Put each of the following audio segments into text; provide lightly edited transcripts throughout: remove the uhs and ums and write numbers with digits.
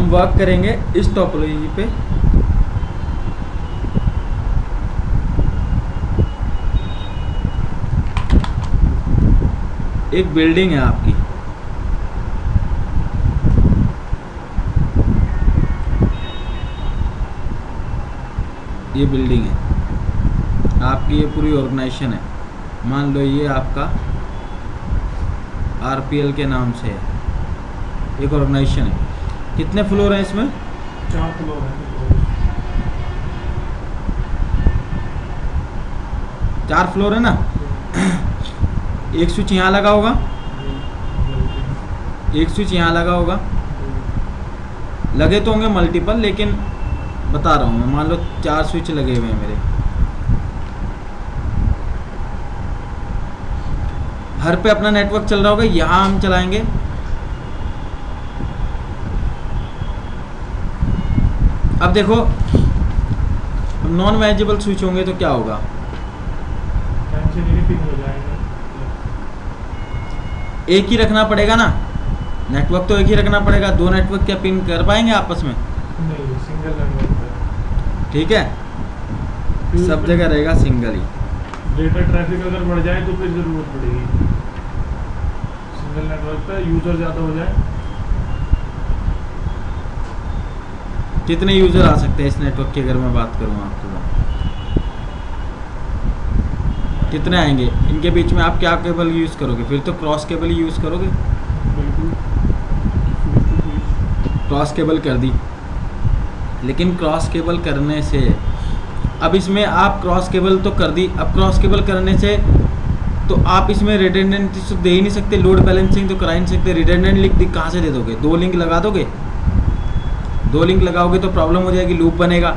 हम वर्क करेंगे इस टोपोलॉजी पे। एक बिल्डिंग है आपकी, ये बिल्डिंग है आपकी, ये पूरी ऑर्गेनाइजेशन है। मान लो ये आपका आरपीएल के नाम से है, एक ऑर्गेनाइजेशन है। कितने फ्लोर हैं इसमें? 4 फ्लोर है। 4 फ्लोर है ना। एक स्विच यहाँ लगा होगा, एक स्विच यहाँ लगा होगा, लगे तो होंगे मल्टीपल, लेकिन बता रहा हूँ मैं। मान लो 4 स्विच लगे हुए हैं मेरे, हर पे अपना नेटवर्क चल रहा होगा। यहाँ हम चलाएंगे, अब देखो नॉन मैनेजेबल स्विच होंगे तो क्या होगा? एक ही रखना पड़ेगा ना, नेटवर्क तो एक ही रखना पड़ेगा। 2 नेटवर्क क्या पिन कर पाएंगे आपस में? नहीं, सिंगल नेटवर्क। ठीक है, सब जगह रहेगा सिंगल ही। डेटा ट्रैफिक अगर बढ़ जाए तो फिर जरूरत पड़ेगी सिंगल नेटवर्क पे, यूजर ज़्यादा हो जाए। कितने यूजर आ सकते हैं इस नेटवर्क की अगर मैं बात करूँ आपको? कितने आएंगे? इनके बीच में आप क्या केबल यूज़ करोगे? फिर तो क्रॉस केबल ही यूज़ करोगे। बिल्कुल क्रॉस केबल कर दी, लेकिन क्रॉस केबल करने से अब इसमें आप क्रॉस केबल तो कर दी, अब क्रॉस केबल करने से तो आप इसमें रिडंडेंसी तो दे ही नहीं सकते, लोड बैलेंसिंग तो करा ही नहीं सकते। रिडंडेंट लिंक कहाँ से दे दोगे? 2 लिंक लगा दोगे, 2 लिंक लगाओगे तो प्रॉब्लम हो जाएगी, लूप बनेगा।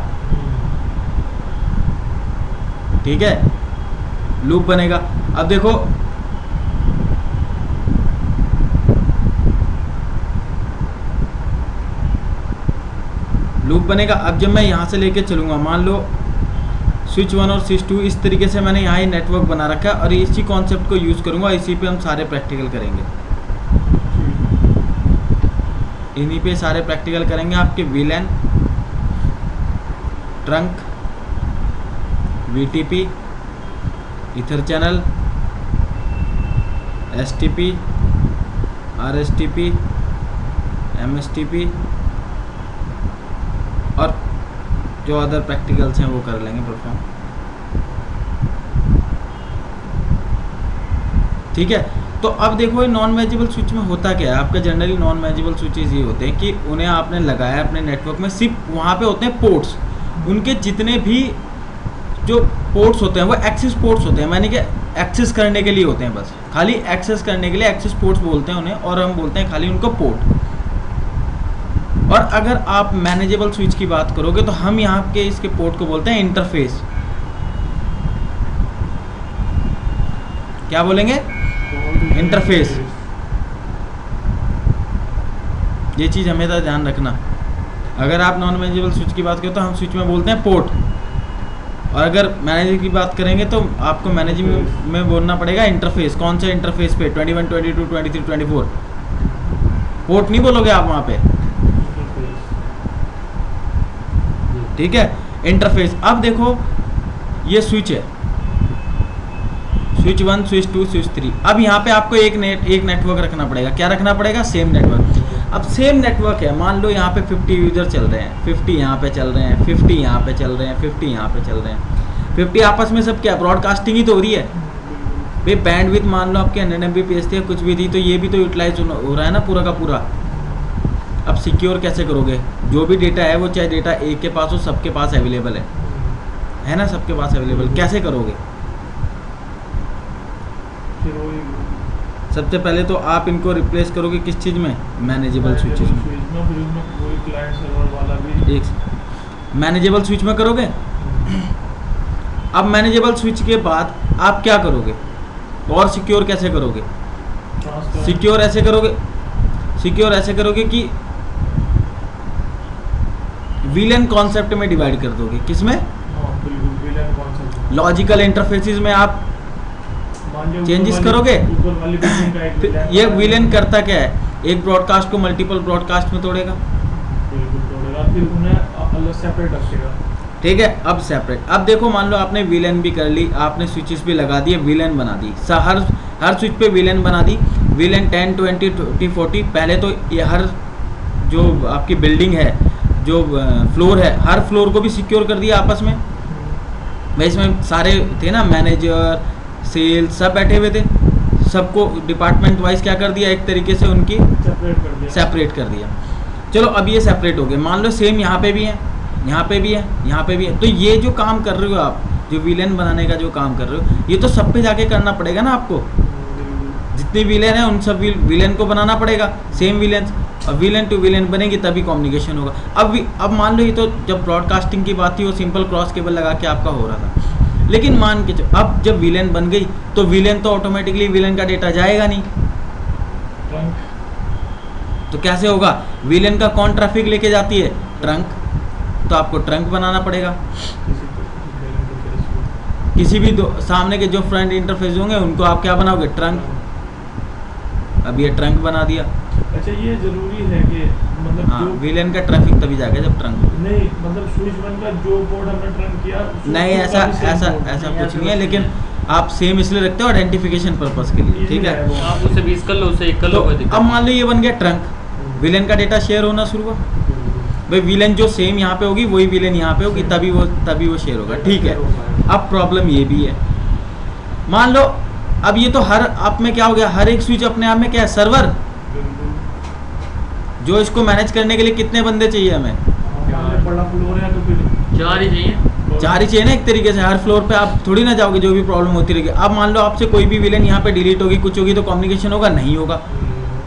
ठीक है, लूप बनेगा। अब देखो लूप बनेगा। अब जब मैं यहाँ से लेके चलूँगा, मान लो स्विच 1 और स्विच 2, इस तरीके से मैंने यहाँ ही नेटवर्क बना रखा है और इसी कॉन्सेप्ट को यूज़ करूँगा। इसी पे हम सारे प्रैक्टिकल करेंगे, इन्हीं पे सारे प्रैक्टिकल करेंगे। आपके VLAN, trunk, VTP, ether channel, STP, RSTP, MSTP और जो अदर प्रैक्टिकल्स हैं वो कर लेंगे परफॉर्म। ठीक है, तो अब देखो ये नॉन मैनेजेबल स्विच में होता क्या है आपका? जनरली नॉन मैनेजेबल स्विचेस ये होते हैं कि उन्हें आपने लगाया अपने नेटवर्क में, सिर्फ वहाँ पे होते हैं पोर्ट्स। उनके जितने भी जो पोर्ट्स होते हैं वो एक्सेस पोर्ट्स होते हैं, यानी कि एक्सेस करने के लिए होते हैं, बस खाली एक्सेस करने के लिए एक्सेस पोर्ट्स बोलते हैं उन्हें, और हम बोलते हैं खाली उनको पोर्ट। और अगर आप मैनेजेबल स्विच की बात करोगे तो हम यहाँ के इसके पोर्ट को बोलते हैं इंटरफेस। क्या बोलेंगे? इंटरफेस। ये चीज़ हमेशा ध्यान रखना। अगर आप नॉन मैनेजेबल स्विच की बात करें तो हम स्विच में बोलते हैं पोर्ट, और अगर मैनेजर की बात करेंगे तो आपको मैनेजिंग में बोलना पड़ेगा इंटरफेस। कौन सा इंटरफेस पे? 21, 22, 23, 24। पोर्ट नहीं बोलोगे आप वहाँ पे। ठीक है, इंटरफेस। अब देखो ये स्विच है, स्विच 1, स्विच 2, स्विच 3। अब यहाँ पे आपको एक नेटवर्क रखना पड़ेगा। क्या रखना पड़ेगा? Same network. अब सेम नेटवर्क है, मान लो यहाँ पे 50 यूजर चल रहे हैं, 50 यहाँ पे चल रहे हैं, 50 यहाँ पे चल रहे हैं, 50 यहाँ पे चल रहे हैं। 50 आपस में सब क्या ब्रॉडकास्टिंग ही तो हो रही है भाई। बैंडविड्थ मान लो आपके 100 MBPS थी, कुछ भी थी, तो ये भी तो यूटिलाइज हो रहा है ना पूरा का पूरा। अब सिक्योर कैसे करोगे? जो भी डेटा है वो चाहे डेटा एक के पास हो, सबके पास अवेलेबल है ना, सबके पास अवेलेबल। कैसे करोगे? सबसे पहले तो आप इनको रिप्लेस करोगे किस चीज़ में? मैनेजेबल स्विचेस में। एक मैनेजेबल स्विच में करोगे। अब मैनेजेबल स्विच के बाद आप क्या करोगे? और सिक्योर कैसे करोगे? सिक्योर ऐसे करोगे कि वीलन कॉन्सेप्ट में डिवाइड कर दोगे। किसमें? लॉजिकल इंटरफेसेस में आप चेंजेस करोगे। ये विलेन करता क्या है? एक ब्रॉडकास्ट को मल्टीपल ब्रॉडकास्ट में तोड़ेगा। बिल्कुल तोड़ेगा, फिर उन्हें अलग सेपरेट रखेगा। ठीक है, अब सेपरेट। अब देखो मान लो आपने वीलन भी कर ली, आपने स्विचेस भी लगा दिए, वीलन बना दी, हर स्विच पे वीलन बना दी, वीलन 10 20 30 40। पहले तो ये हर जो आपकी बिल्डिंग है, जो फ्लोर है, हर फ्लोर को भी सिक्योर कर दिया आपस में। भाई इसमें सारे थे ना, मैनेजर, सेल्स, सब बैठे हुए थे, सबको डिपार्टमेंट वाइज क्या कर दिया, एक तरीके से उनकी सेपरेट कर दिया। चलो अब ये सेपरेट हो गए। मान लो सेम यहाँ पे भी है, यहाँ पे भी है, यहाँ पे भी है। तो ये जो काम कर रहे हो आप, जो विलेन बनाने का जो काम कर रहे हो, ये तो सब पे जाके करना पड़ेगा ना आपको। जितने विलेन है उन सब विलेन को बनाना पड़ेगा, सेम विलेन। और विलेन टू विलेन बनेगी तभी कम्युनिकेशन होगा। अब मान लो ये तो जब ब्रॉडकास्टिंग की बात थी वो सिंपल क्रॉस केबल लगा के आपका हो रहा था, लेकिन मान के अब जब विलेन बन गई तो विलेन तो ऑटोमेटिकली विलेन का डेटा जाएगा नहीं, तो कैसे होगा? विलेन का कौन ट्रैफिक लेके जाती है? ट्रंक। तो आपको ट्रंक बनाना पड़ेगा। किसी भी दो सामने के जो फ्रंट इंटरफेस होंगे उनको आप क्या बनाओगे? ट्रंक। अब ये ट्रंक बना दिया। अच्छा, ये जरूरी है कि मतलब हाँ, विलेन का ट्रैफिक तभी जाएगा जब ट्रंक नहीं, मतलब स्विच वन का जो पोर्ट हमने ट्रंक किया नहीं, ऐसा कुछ नहीं है, लेकिन आप सेम इसलिए रखते हो आइडेंटिफिकेशन पर्पस के लिए। ठीक है, आप उसे 20 कर लो, उसे 1 कर लो, कोई दिक्कत। अब मान लो ये बन गया ट्रंक, विलेन का डेटा शेयर होना शुरू हुआ। भाई विलेन जो सेम यहाँ पे होगी वही विलेन यहाँ पे होगी, तभी वो शेयर होगा। ठीक है, अब प्रॉब्लम ये भी है, मान लो अब ये तो हर आप में क्या हो गया, हर एक स्विच अपने आप में क्या है? सर्वर। जो इसको मैनेज करने के लिए कितने बंदे चाहिए हमें? बड़ा फ्लोर है तो फिर 4 ही चाहिए। 4 ही चाहिए ना एक तरीके से। हर फ्लोर पे आप थोड़ी ना जाओगे, जो भी प्रॉब्लम होती रहेगी। अब मान लो आपसे कोई भी विलेन यहाँ पे डिलीट होगी, कुछ होगी, तो कम्युनिकेशन होगा? नहीं होगा।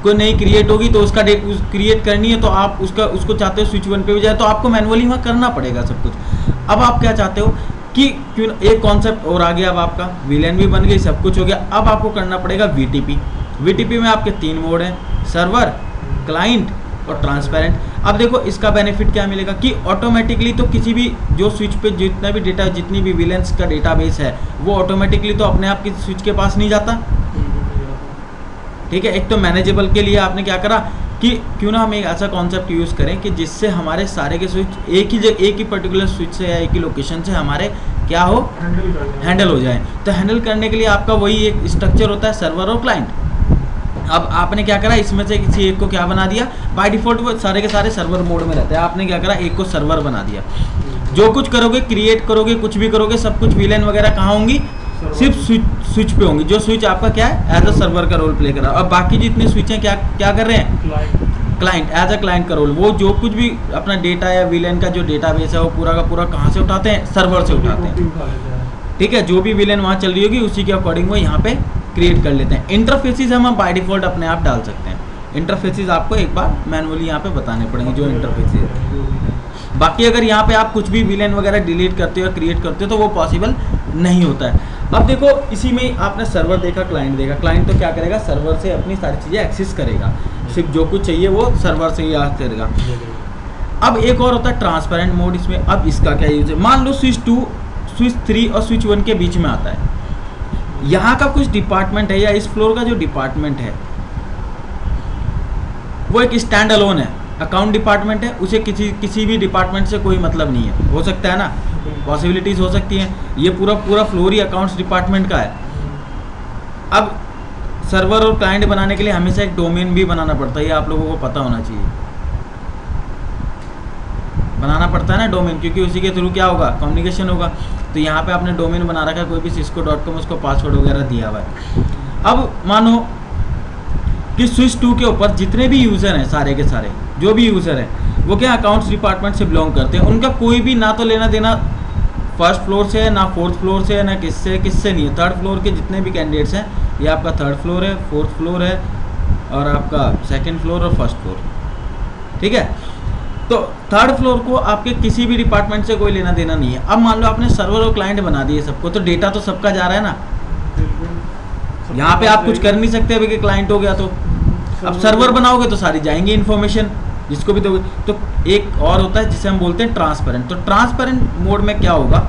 कोई नई क्रिएट होगी तो उसका क्रिएट करनी है, तो आप उसको चाहते हो स्विच वन पे भी जाए, तो आपको मैनुअली वहाँ करना पड़ेगा सब कुछ। अब आप क्या चाहते हो कि क्यों, एक कॉन्सेप्ट और आ गया। अब आपका विलेन भी बन गई, सब कुछ हो गया। अब आपको करना पड़ेगा वीटीपी। वीटीपी में आपके 3 मोड हैं, सर्वर, क्लाइंट और ट्रांसपेरेंट। अब देखो इसका बेनिफिट क्या मिलेगा कि ऑटोमेटिकली तो किसी भी जो स्विच पे जितना भी डेटा, जितनी भी विलेंस का डेटाबेस है, वो ऑटोमेटिकली तो अपने आप की स्विच के पास नहीं जाता। ठीक है, एक तो मैनेजेबल के लिए आपने क्या करा कि क्यों ना हम एक ऐसा कॉन्सेप्ट यूज़ करें कि जिससे हमारे सारे के स्विच एक ही पर्टिकुलर स्विच से या एक ही लोकेशन से हमारे क्या हो, हैंडल हो जाए। तो हैंडल करने के लिए आपका वही एक स्ट्रक्चर होता है, सर्वर और क्लाइंट। अब आपने क्या करा, इसमें से किसी एक को क्या बना दिया, बाय डिफॉल्ट वो सारे के सारे सर्वर मोड में रहते हैं। आपने क्या करा, एक को सर्वर बना दिया। जो कुछ करोगे, क्रिएट करोगे, कुछ भी करोगे, सब कुछ विलेन वगैरह कहाँ होंगी? सिर्फ स्विच पे होंगी। जो स्विच आपका क्या है, एज अ सर्वर का रोल प्ले कर रहा है। और बाकी जितने स्विच हैं क्या कर रहे हैं? क्लाइंट, एज अ क्लाइंट का रोल। वो जो कुछ भी अपना डेटा या विलेन का जो डेटाबेस है वो पूरा का पूरा कहाँ से उठाते हैं? सर्वर से उठाते हैं। ठीक है, जो भी विलेन वहाँ चल रही होगी उसी के अकॉर्डिंग वो यहाँ पे क्रिएट कर लेते हैं। इंटरफेसेस हम बाय डिफॉल्ट अपने आप डाल सकते हैं। इंटरफेसेस आपको एक बार मैनुअली यहाँ पे बताने पड़ेंगे जो इंटरफेसेस है। बाकी अगर यहाँ पे आप कुछ भी विलेन वगैरह डिलीट करते हो या क्रिएट करते हो तो वो पॉसिबल नहीं होता है। अब देखो इसी में आपने सर्वर देखा, क्लाइंट देखा। क्लाइंट तो क्या करेगा, सर्वर से अपनी सारी चीज़ें एक्सेस करेगा, सिर्फ जो कुछ चाहिए वो सर्वर से ही आ करेगा। अब एक और होता है ट्रांसपेरेंट मोड। इसमें अब इसका क्या यूज है, मान लो स्विच 2, स्विच 3 और स्विच 1 के बीच में आता है। यहाँ का कुछ डिपार्टमेंट है या इस फ्लोर का जो डिपार्टमेंट है वो एक स्टैंड अलोन है, अकाउंट डिपार्टमेंट है। उसे किसी भी डिपार्टमेंट से कोई मतलब नहीं है। हो सकता है ना, पॉसिबिलिटीज हो सकती हैं। ये पूरा फ्लोर ही अकाउंट्स डिपार्टमेंट का है। अब सर्वर और क्लाइंट बनाने के लिए हमेशा एक डोमेन भी बनाना पड़ता है, ये आप लोगों को पता होना चाहिए। बनाना पड़ता है ना डोमेन, क्योंकि उसी के थ्रू क्या होगा, कम्युनिकेशन होगा। तो यहाँ पे आपने डोमेन बना रखा है, कोई भी cisco.com, उसको पासवर्ड वगैरह दिया हुआ है। अब मानो कि स्विच 2 के ऊपर जितने भी यूज़र हैं, सारे के सारे जो भी यूज़र हैं वो क्या अकाउंट्स डिपार्टमेंट से बिलोंग करते हैं। उनका कोई भी ना तो लेना देना फर्स्ट फ्लोर से है, ना फोर्थ फ्लोर से है, ना किससे नहीं है। थर्ड फ्लोर के जितने भी कैंडिडेट्स हैं, ये आपका थर्ड फ्लोर है, फोर्थ फ्लोर है और आपका सेकंड फ्लोर और फर्स्ट फ्लोर। ठीक है, तो थर्ड फ्लोर को आपके किसी भी डिपार्टमेंट से कोई लेना देना नहीं है। अब मान लो आपने सर्वर और क्लाइंट बना दिए सबको, तो डेटा तो सबका जा रहा है ना। यहाँ पे आप कुछ कर नहीं सकते अभी कि क्लाइंट हो गया तो। अब सर्वर बनाओगे तो सारी जाएंगी इन्फॉर्मेशन, जिसको भी दोगे। तो एक और होता है जिसे हम बोलते हैं ट्रांसपेरेंट। तो ट्रांसपेरेंट मोड में क्या होगा,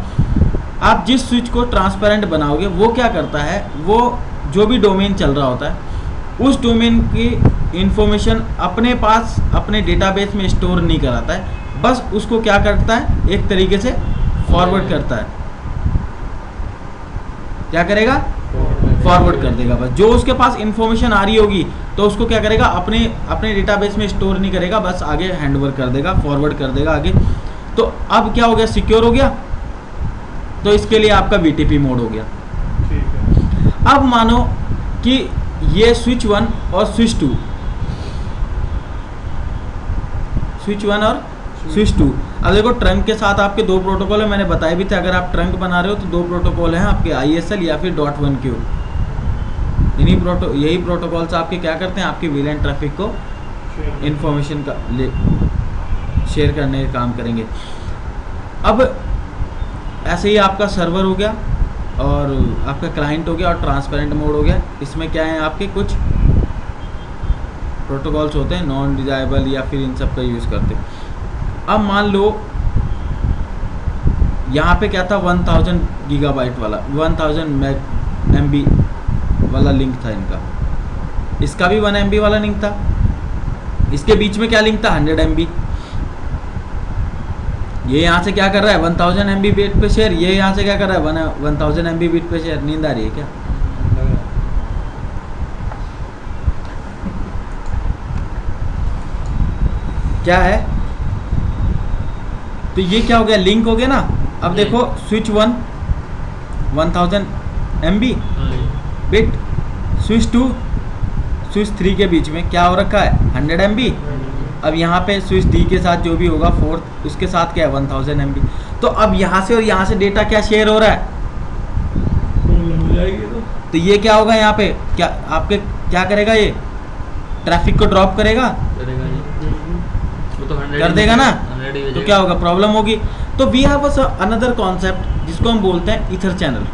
आप जिस स्विच को ट्रांसपेरेंट बनाओगे वो क्या करता है, वो जो भी डोमेन चल रहा होता है उस डोमेन की इंफॉर्मेशन अपने पास अपने डेटाबेस में स्टोर नहीं कराता है, बस उसको क्या करता है, एक तरीके से फॉरवर्ड करता है। क्या करेगा, फॉरवर्ड कर देगा। बस जो उसके पास इंफॉर्मेशन आ रही होगी तो उसको क्या करेगा, अपने डेटाबेस में स्टोर नहीं करेगा, बस आगे हैंडओवर कर देगा, फॉरवर्ड कर देगा आगे। तो अब क्या हो गया, सिक्योर हो गया। तो इसके लिए आपका VTP मोड हो गया। ठीक है। अब मानो कि ये स्विच 1 और स्विच 2, स्विच 1 और स्विच 2, अब देखो ट्रंक के साथ आपके दो प्रोटोकॉल है, मैंने बताया भी था। अगर आप ट्रंक बना रहे हो तो दो प्रोटोकॉल हैं आपके, ISL या फिर .1Q। यही प्रोटोकॉल्स आपके क्या करते हैं, आपके VLAN ट्रैफिक को इंफॉर्मेशन का शेयर करने का काम करेंगे। अब ऐसे ही आपका सर्वर हो गया और आपका क्लाइंट हो गया और ट्रांसपेरेंट मोड हो गया। इसमें क्या है, आपके कुछ प्रोटोकॉल्स होते हैं नॉन डिजाइबल या फिर इन सब का यूज़ करते हैं। अब मान लो यहाँ पे क्या था, 1000 गीगाबाइट वाला, 1000 MB वाला लिंक था इनका। इसका भी 1 MB वाला लिंक था। इसके बीच में क्या लिंक था, 100 MB। ये यहाँ से क्या कर रहा है, 1000 MB बिट पे शेयर। ये यहाँ से क्या कर रहा है, 1000 MB बिट पे शेयर। नींद आ रही है क्या? क्या है, तो ये क्या हो गया, लिंक हो गया ना। अब देखो switch 1 1000 MB bit, switch 2 switch 3 के बीच में क्या हो रखा है, 100 MB। अब यहाँ पे स्विच D के साथ जो भी होगा फोर्थ, उसके साथ क्या है, 1000 MB। तो अब यहाँ से और यहाँ से डेटा क्या शेयर हो रहा है, हो जाएगी। तो ये क्या होगा, यहाँ पे क्या आपके क्या करेगा, ये ट्रैफिक को ड्रॉप करेगा, वो तो 100 कर देगा ना। 100 ही हो तो जाएगा। क्या होगा, प्रॉब्लम होगी। तो वी हैव अनदर कॉन्सेप्ट जिसको हम बोलते हैं ether channel.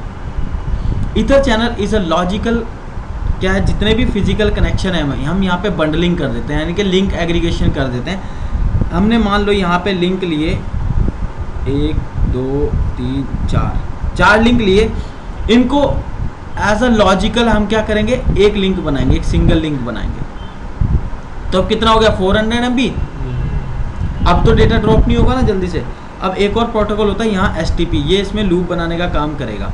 Ether channel is a logical, क्या है, जितने भी फिजिकल कनेक्शन है हम यहाँ पे बंडलिंग कर देते हैं, यानी कि लिंक एग्रीगेशन कर देते हैं। हमने मान लो यहाँ पे लिंक लिए 1 2 3 4 लिंक लिए, इनको एज अ लॉजिकल हम क्या करेंगे, एक लिंक बनाएंगे, एक सिंगल लिंक बनाएंगे। तो अब कितना हो गया, 400 MB। अब तो डेटा ड्रॉप नहीं होगा ना जल्दी से। अब एक और प्रोटोकॉल होता है यहाँ STP, ये इसमें लूप बनाने का काम करेगा।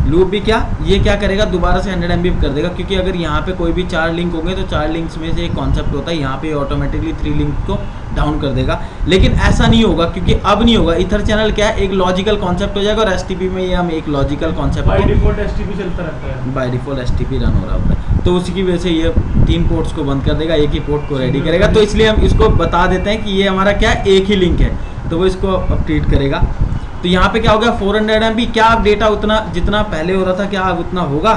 लूप भी क्या, ये क्या करेगा, दोबारा से 100 MB कर देगा, क्योंकि अगर यहाँ पे कोई भी 4 लिंक होंगे तो 4 लिंक्स में से एक कॉन्सेप्ट होता है, यहाँ पे ऑटोमेटिकली 3 लिंक को डाउन कर देगा। लेकिन ऐसा नहीं होगा, क्योंकि अब नहीं होगा। ईथर चैनल क्या है, एक लॉजिकल कॉन्सेप्ट हो जाएगा, और STP में ये हम एक logical concept by default STP चलता रहता है, बाय डिफॉल्ट STP रन हो रहा होता है। तो उसी की वजह से ये 3 पोर्ट्स को बंद कर देगा, एक ही पोर्ट को रेडी करेगा। तो इसलिए हम इसको बता देते हैं कि ये हमारा क्या है, एक ही लिंक है, तो वो इसको अब ट्रीट करेगा। तो यहाँ पे क्या हो गया, 400 MB। क्या अब डेटा उतना जितना पहले हो रहा था, क्या अब उतना होगा,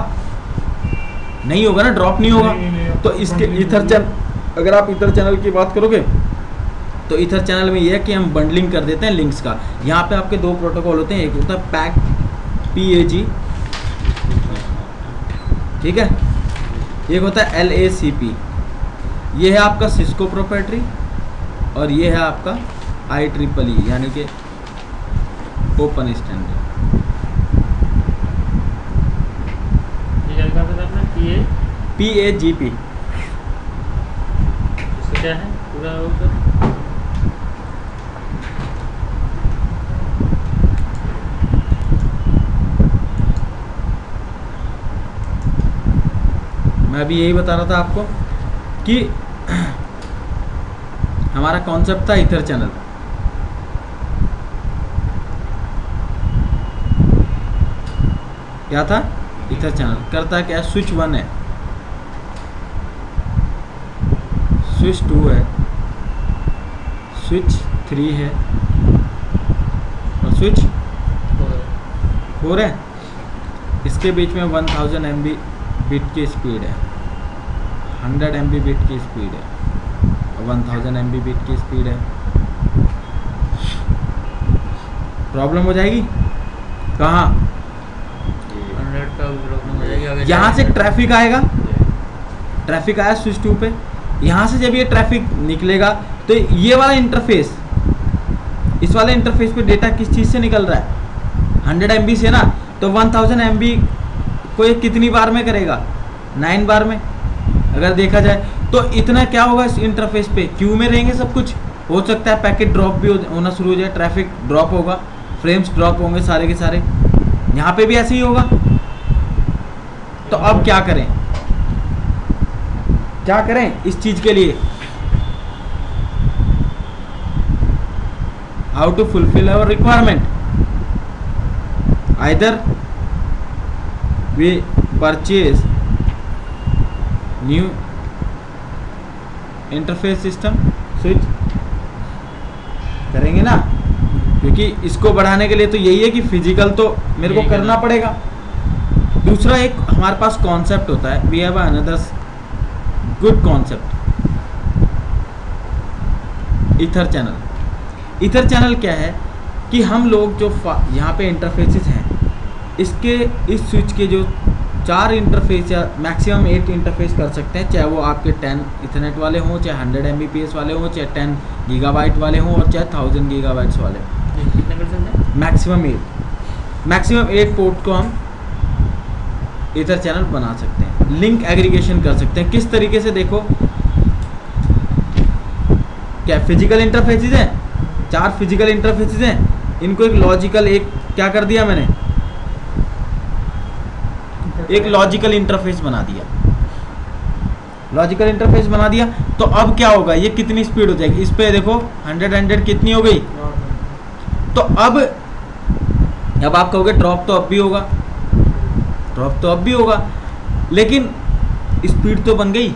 नहीं होगा ना, ड्रॉप नहीं होगा। तो इसके ईथर चैनल, अगर आप ईथर चैनल की बात करोगे तो ईथर चैनल में ये है कि हम बंडलिंग कर देते हैं लिंक्स का। यहाँ पे आपके दो प्रोटोकॉल होते हैं, एक होता है PAG, ठीक है, एक होता है LACP। ये है आपका सिस्को प्रोप्राइटरी और ये है आपका IEEE यानी कि ओपन स्टैंडर्ड। ये क्या था आपने, PAGP, इसका क्या है पूरा ऊपर, मैं अभी यही बता रहा था आपको कि हमारा कॉन्सेप्ट था ईथर चैनल। क्या था, ईथर चैनल करता क्या, स्विच 1 है, स्विच 2 है, स्विच 3 है और स्विच 4 है। इसके बीच में 1000 MB बिट की स्पीड है, 100 MB बिट की स्पीड है और 1000 MB बिट की स्पीड है। प्रॉब्लम हो जाएगी कहाँ, 100 का प्रॉब्लम हो जाएगी आगे। यहाँ से ट्रैफिक आएगा, ट्रैफिक आया स्विच 2 पे, यहाँ से जब ये ट्रैफिक निकलेगा तो ये वाला इंटरफेस, इस वाले इंटरफेस पे डेटा किस चीज़ से निकल रहा है, 100 MB से ना। तो 1000 MB को ये कितनी बार में करेगा, 9 बार में। अगर देखा जाए तो इतना क्या होगा इस इंटरफेस पे, क्यू में रहेंगे सब कुछ। हो सकता है पैकेट ड्रॉप भी होना शुरू हो जाए, ट्रैफिक ड्रॉप होगा, फ्रेम्स ड्रॉप होंगे सारे के सारे। यहाँ पे भी ऐसे ही होगा। तो अब क्या करें, क्या करें इस चीज के लिए? How to fulfil our requirement, either we purchase new interface system switch, करेंगे ना, क्योंकि इसको बढ़ाने के लिए तो यही है कि फिजिकल तो मेरे को करना पड़ेगा। दूसरा एक हमारे पास कॉन्सेप्ट होता है, we have another good concept, EtherChannel. EtherChannel क्या है कि हम लोग जो यहाँ पे इंटरफेसेस हैं, इसके इस स्विच के जो 4 इंटरफेस या मैक्सिमम 8 इंटरफेस कर सकते हैं, चाहे वो आपके 10 इथरनेट वाले हों, चाहे 100 Mbps वाले हों, चाहे 10 गीगाबाइट वाले हों, और चाहे 1000 गीगाबाइट्स वाले हों। कितने कर सकते हैं? मैक्सिमम 8 पोर्ट को हम ईथर चैनल बना सकते हैं। लिंक एग्रीगेशन कर सकते हैं। किस तरीके से, देखो क्या फिजिकल इंटरफेसेस हैं, 4 फिजिकल इंटरफेसेस हैं, इनको एक लॉजिकल, एक क्या कर दिया मैंने, एक लॉजिकल इंटरफेस बना दिया। लॉजिकल इंटरफेस बना दिया तो अब क्या होगा, ये कितनी स्पीड हो जाएगी, इस पे देखो 100 कितनी हो गई। तो अब आप कहोगे ड्रॉप तो अब भी होगा, ड्रॉप तो अब भी होगा, लेकिन स्पीड तो बन गई।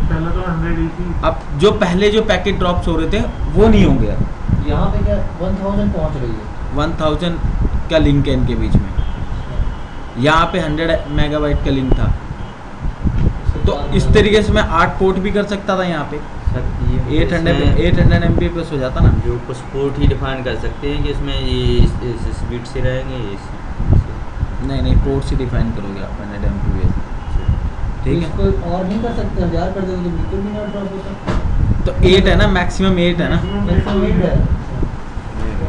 पहले तो 100 ही थी। अब जो पहले जो पैकेट ड्रॉप्स हो रहे थे वो नहीं होंगे। अब यहाँ पे क्या 1000 पहुँच रही है? 1000 का लिंक है इनके बीच में, यहाँ पे 100 मेगाबाइट का लिंक था। तो इस तरीके से मैं 8 पोर्ट भी कर सकता था यहाँ पे, सर ये 800 Mbps हो जाता ना। जो कुछ पोर्ट ही डिफाइन कर सकते हैं कि इसमें ये इस स्पीड से रहेंगे, नहीं पोर्ट से डिफाइन करोगे आप 100 Mbps, ठीक है। इसको और नहीं कर सकते, 1000 कर देंगे तो बिल्कुल भी नहीं ड्रॉप होता। तो 8 है ना, मैक्सिमम 8 है ना, मैक्सिमम 8 है,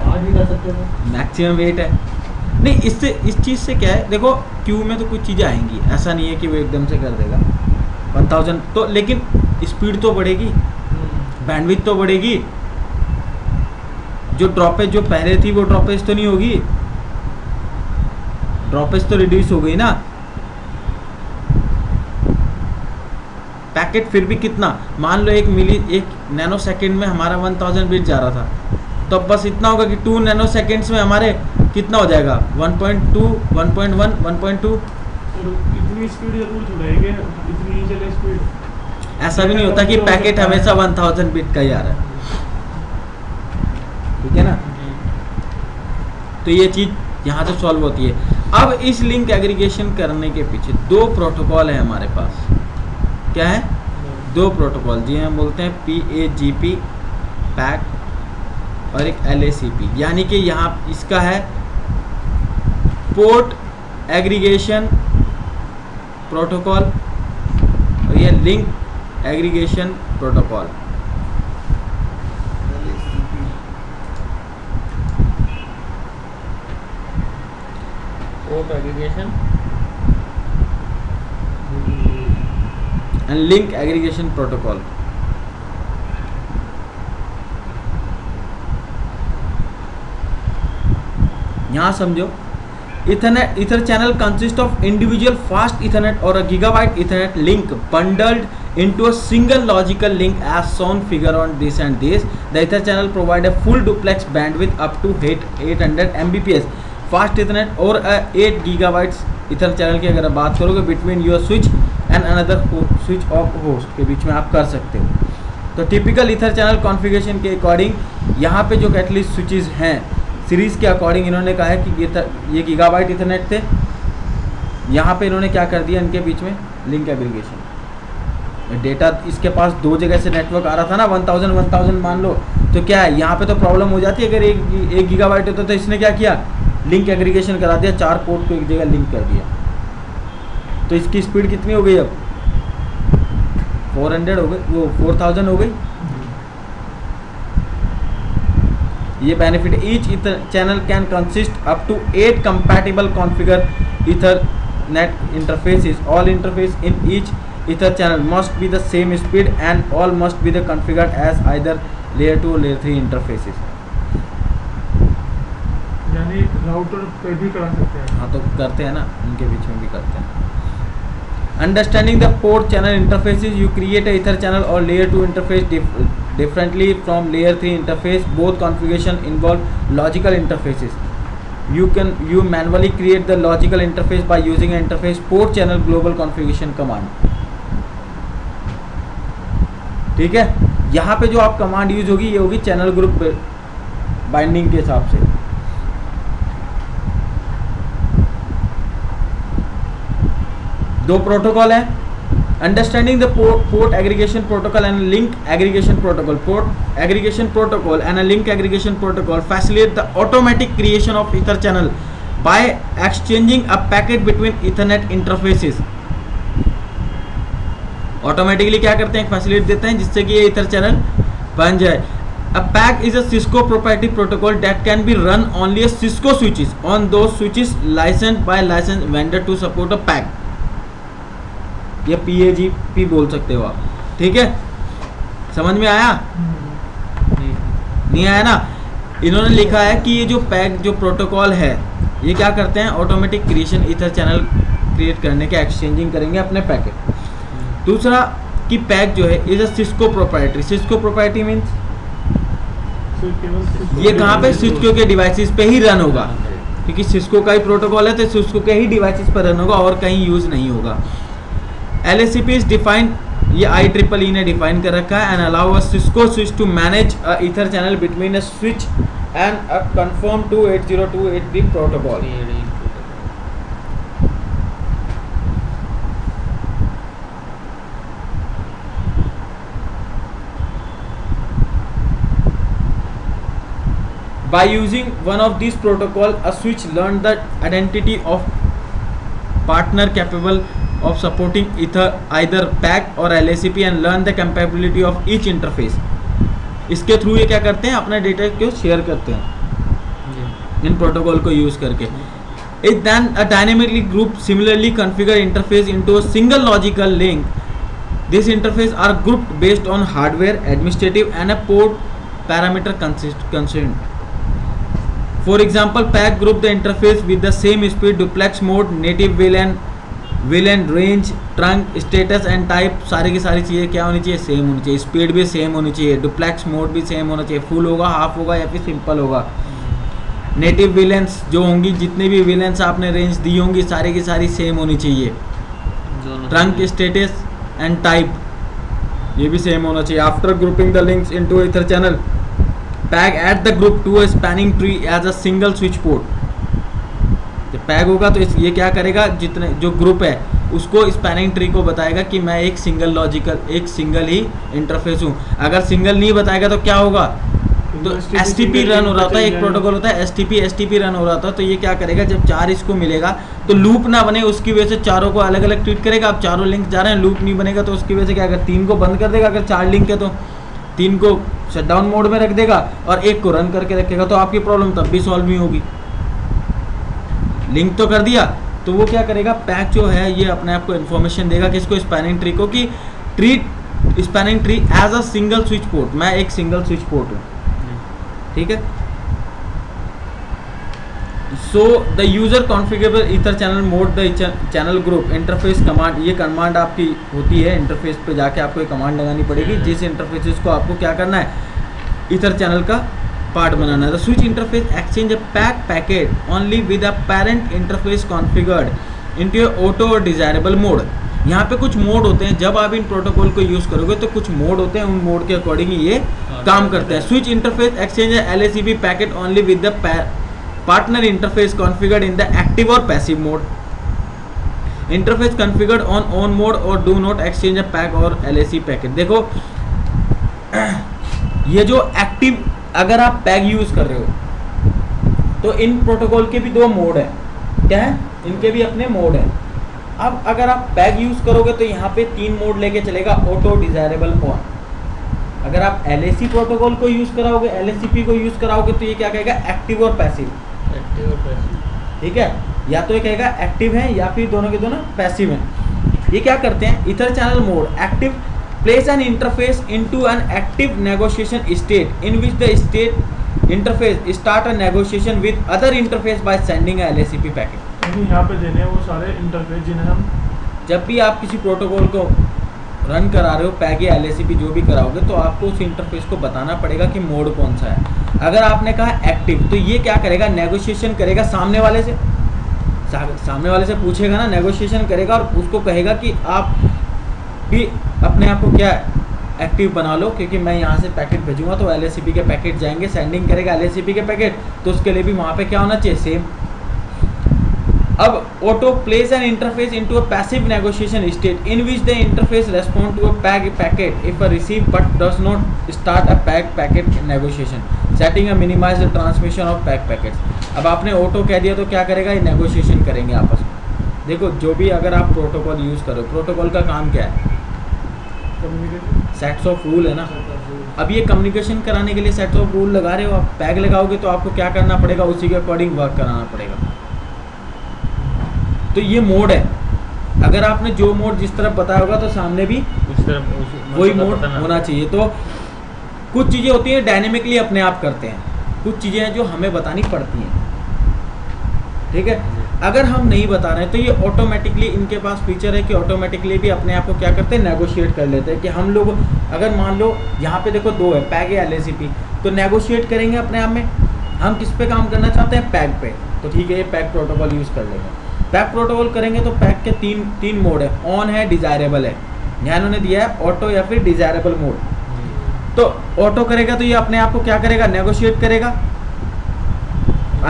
8 भी कर सकते हो। मैक्सिमम 8 है। नहीं, इससे इस चीज़ से क्या है, देखो क्यू में तो कुछ चीज़ें आएंगी, ऐसा नहीं है कि वो एकदम से कर देगा 1000 तो, लेकिन स्पीड तो बढ़ेगी, बैंडविड्थ तो बढ़ेगी। जो ड्रॉपेज जो पहले थी वो ड्रॉपेज तो नहीं होगी, ड्रॉपेज तो रिड्यूस हो गई ना। पैकेट फिर भी कितना, मान लो 1 नैनो सेकेंड में हमारा 1000 बिट जा रहा था, तो अब बस इतना होगा कि 2 नैनो सेकेंड्स में हमारे कितना हो जाएगा, 1.2 1.1 1.2। इतनी स्पीड जरूर छुड़ाएंगे, इतनी ही चले स्पीड। ऐसा भी नहीं होता कि पैकेट हमेशा 1000 बिट का ही आ रहा है, ठीक है ना। तो ये चीज़ यहाँ से सॉल्व होती है। अब इस लिंक एग्रीगेशन करने के पीछे 2 प्रोटोकॉल है हमारे पास। क्या है? 2 प्रोटोकॉल, जी हम बोलते हैं PAGP पैक और एक LACP, यानी कि यहाँ इसका है पोर्ट एग्रीगेशन प्रोटोकॉल और ये link aggregation protocol. Port aggregation and link aggregation protocol. यहाँ समझो, ether channel consist of individual fast ethernet और a gigabyte ethernet link bundled into a single logical link as shown figure on this and this. The Ether channel provide a full duplex bandwidth up to 800 Mbps. Fast Ethernet और 8 gigabytes Ether channel की अगर आप बात करोगे between your switch and another switch of host के बीच में आप कर सकते हो। तो टिपिकल Ether channel कॉन्फ़िगरेशन के अकॉर्डिंग यहाँ पे जो कैटलिस्ट स्विचेस हैं सीरीज़ के अकॉर्डिंग इन्होंने कहा है कि ये गीगाबाइट इथरनेट थे, यहाँ पे इन्होंने क्या कर दिया, इनके बीच में लिंक एग्रीगेशन। डेटा इसके पास 2 जगह से नेटवर्क आ रहा था ना, 1000 मान लो, तो क्या है यहाँ पे तो प्रॉब्लम हो जाती है। अगर एक गीगाबाइट होता तो इसने क्या किया, लिंक एग्रीगेशन करा दिया, 4 पोर्ट को एक जगह लिंक कर दिया। तो इसकी स्पीड कितनी हो गई, अब 400 हो गई, वो 4000 हो गई। ये benefit, each EtherChannel can consist up to 8 compatible configure ether net interfaces. All interface in each ether channel must be the same speed and all must be the configured as either layer 2 or layer 3 interfaces. यानी router पे भी करा सकते हैं। हाँ तो करते हैं ना, उनके बीच में भी करते हैं। Understanding the port channel interfaces, you create a ether channel or layer 2 interface differently from layer 3 interface. Both configuration involve logical interfaces. You manually create the logical interface by using an interface port channel global configuration command. ठीक है, यहाँ पे जो आप command use होगी ये होगी channel group binding के हिसाब से। दो प्रोटोकॉल है, understanding the port aggregation protocol and link aggregation protocol. Port aggregation protocol and link aggregation protocol facilitate the automatic creation of EtherChannel by exchanging a packet between Ethernet interfaces. Automatically क्या करते हैं, facility देते हैं जिससे कि ये ether channel बन जाए. A PAC is a Cisco proprietary protocol that can be run only as Cisco switches on those switches licensed by licensed vendor to support a PAC. या PAGP बोल सकते हो आप. ठीक है, समझ में आया? नहीं आया ना? इन्होंने लिखा है कि ये जो पैक जो प्रोटोकॉल है ये क्या करते हैं, automatic creation ether channel create करने के एक्सचेंजिंग करेंगे अपने पैकेट. दूसरा कि पैक जो है is a Cisco proprietary. Cisco proprietary means ये कहाँ पे, सिस्को के डिवाइसेस पे ही रन होगा, क्योंकि सिस्को का ही प्रोटोकॉल है तो सिस्को के ही डिवाइसेस पर रन होगा और कहीं यूज नहीं होगा. LACP इज डिफाइंड, ये IEEE ने डिफाइन कर रखा है, and allow a Cisco switch to manage a EtherChannel between a switch and a conform 28028D protocol. By using one of these protocol, a switch learned the identity of partner capable of supporting either PAC or LACP and learn the compatibility of each interface. इसके through ये क्या करते हैं, अपना data को share करते हैं इन protocol को यूज करके. It then a dynamically group similarly configured interface into a single logical link. These interfaces are grouped based on hardware, administrative and a port parameter constraint. For example, PAC group the interface with the same speed, duplex mode, native VLAN range, trunk, status and type. सारी की सारी चीज़ें क्या होनी चाहिए, same होनी चाहिए. Speed भी सेम होनी चाहिए, डुप्लेक्स मोड भी सेम होना चाहिए, फुल होगा, हाफ होगा या फिर सिंपल होगा. नेटिव VLANs जो होंगी, जितने भी VLANs आपने रेंज दी होंगी सारी की सारी सेम होनी चाहिए. ट्रंक, स्टेटस एंड टाइप ये भी सेम होना चाहिए. After grouping the links into ether channel, PAC add the group to a spanning tree as a single switch port. जब पैग होगा तो ये क्या करेगा, जितने जो ग्रुप है उसको स्पैनिंग ट्री को बताएगा कि मैं एक सिंगल ही इंटरफेस हूँ. अगर सिंगल नहीं बताएगा तो क्या होगा, तो STP रन हो रहा था, एक प्रोटोकॉल होता है STP रन हो रहा था. तो ये क्या करेगा, जब चार इसको मिलेगा तो लूप ना बने उसकी वजह से चारों को अलग अलग ट्रीट करेगा. अब चारों लिंक जा रहे हैं, लूप नहीं बनेगा तो उसकी वजह से क्या, अगर 3 को बंद कर देगा, अगर 4 लिंक है तो 3 को शटडाउन मोड में रख देगा और 1 को रन करके रखेगा. तो आपकी प्रॉब्लम तब भी सॉल्व नहीं होगी. लिंक तो कर दिया तो वो क्या करेगा, पैक जो है ये अपने आप को इन्फॉर्मेशन देगा कि इसको स्पैनिंग ट्री को, कि treat spanning tree as a single switch port. मैं एक सिंगल स्विच पोर्ट हूँ. ठीक है. So the user configurable ether channel mode the channel group interface command. ये कमांड आपकी होती है इंटरफेस पे जाके आपको ये कमांड लगानी पड़ेगी जिस इंटरफेस को आपको क्या करना है, ईथर चैनल का पार्ट बनाना है. The switch interface exchange a packet only with a parent interface configured into auto और डिजायरेबल मोड. यहाँ पे कुछ मोड होते हैं, जब आप इन प्रोटोकॉल को यूज करोगे तो कुछ मोड होते हैं, उन मोड के अकॉर्डिंग ये काम करते हैं. Switch interface exchange LACP packet only with the partner interface configured in the active or passive mode. Interface configured on mode और do not exchange a PAgP or LAC packet. देखो ये जो active, अगर आप पैक यूज कर रहे हो तो इन प्रोटोकॉल के भी 2 मोड है. क्या है, इनके भी अपने मोड है. अब अगर आप पैक यूज करोगे तो यहाँ पे 3 मोड लेके चलेगा, ऑटो, डिजायरेबल, ऑन. अगर आप LAC प्रोटोकॉल को यूज कराओगे, LACP को यूज कराओगे तो ये क्या कहेगा, एक्टिव और पैसिव. ठीक है. या तो ये कहेगा एक्टिव है या फिर दोनों के दोनों पैसिव हैं। ये क्या करते हैं, ether channel mode active place an interface into an active negotiation state in which the state interface start a negotiation with other interface by sending a LACP packet. यानी यहाँ पे देने हैं वो सारे इंटरफेस जिन्हें हम जब भी आप किसी प्रोटोकॉल को रन करा रहे हो, पैग या LACP जो भी कराओगे, तो आपको उस इंटरफेस को बताना पड़ेगा कि मोड कौन सा है। अगर आपने कहा एक्टिव, तो ये क्या करेगा, नेगोशिएशन करेगा सामने वाले से, सामने वाले से पूछेगा ना, नेगोशिएशन करेगा और उसको कहेगा कि आप भी अपने आप को क्या एक्टिव बना लो, क्योंकि मैं यहाँ से पैकेट भेजूंगा तो LACP के पैकेट जाएंगे, सेंडिंग करेगा LACP के पैकेट, तो उसके लिए भी वहाँ पे क्या होना चाहिए, सेम। अब auto places an interface into a passive negotiation state in which the interface respond to a PAgP packet if a receive but does not start a PAgP packet negotiation setting a minimize the transmission of PAgP packets. अब आपने auto कह दिया तो क्या करेगा, ये negotiation करेंगे आपस में। देखो जो भी अगर आप प्रोटोकॉल यूज़ करो, प्रोटोकॉल का काम क्या है, कम्युनिकेशन सेट्स ऑफ रूल है ना। अब ये कम्युनिकेशन कराने के लिए सेट्स ऑफ रूल लगा रहे हो, आप पैग लगाओगे तो आपको क्या करना पड़ेगा, उसी के अकॉर्डिंग वर्क कराना पड़ेगा। तो ये मोड है, अगर आपने जो मोड जिस तरफ बताया होगा तो सामने भी उस तरफ वही मोड होना चाहिए। तो कुछ चीज़ें होती हैं डायनेमिकली अपने आप करते हैं, कुछ चीज़ें हैं जो हमें बतानी पड़ती हैं, ठीक है। अगर हम नहीं बता रहे हैं तो ये ऑटोमेटिकली, इनके पास फीचर है कि ऑटोमेटिकली भी अपने आप को क्या करते हैं, नेगोशिएट कर लेते हैं। कि हम लोग अगर मान लो यहाँ पे देखो दो है, पैग या LACP, तो नेगोशिएट करेंगे अपने आप में, हम किस पे काम करना चाहते हैं, पैग पे, तो ठीक है ये पैग प्रोटोकॉल यूज़ कर लेंगे। पैग प्रोटोकॉल करेंगे तो पैग के तीन मोड है, ऑन है, डिज़ायरेबल है, यहाँ इन्होंने दिया है ऑटो या फिर डिज़ायरेबल मोड। तो ऑटो करेगा तो ये अपने आप को क्या करेगा, नेगोशिएट करेगा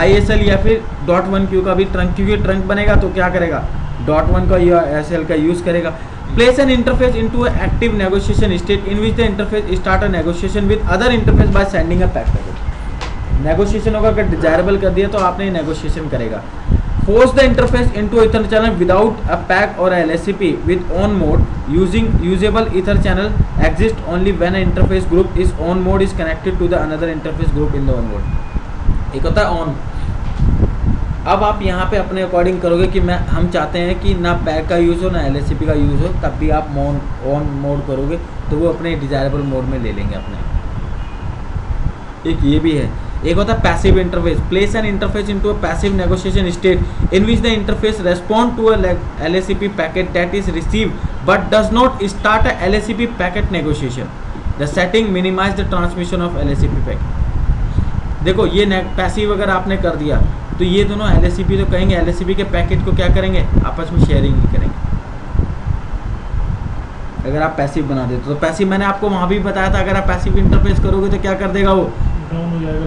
ISL या फिर .1Q का भी ट्रंक, क्योंकि ट्रंक बनेगा तो क्या करेगा, .1 का या SL का यूज़ करेगा। Place an interface into active negotiation state in which the interface start a negotiation with other interface by sending a PAgP packet. Negotiation होगा, अगर डिजायरेबल कर दिया तो आपने नेगोशिएशन करेगा। Force the interface into Ether channel without a PAG or a LACP with on mode using usable Ether channel exists only when an interface group is on mode is connected to the another interface group in the on mode। एक होता है on. अब आप यहाँ पे अपने according करोगे कि हम चाहते हैं कि ना पैग का यूज़ हो ना LACP का यूज़ हो, तब भी आप ऑन मोड करोगे तो वो अपने डिजायरेबल मोड में ले लेंगे अपने। एक ये भी है, एक होता है passive interface. Place an interface into a passive negotiation state in which the interface respond to a LACP packet that is receive but does not start a LACP packet negotiation. The setting minimize the transmission of LACP packet. देखो ये passive अगर आपने कर दिया तो ये दोनों LACP तो कहेंगे, LACP के पैकेट को क्या करेंगे, आपस में शेयरिंग नहीं करेंगे। अगर आप पैसिव बना देते तो पैसिव मैंने आपको वहाँ भी बताया था, अगर आप पैसिव इंटरफेस करोगे तो क्या कर देगा, वो डाउन हो जाएगा,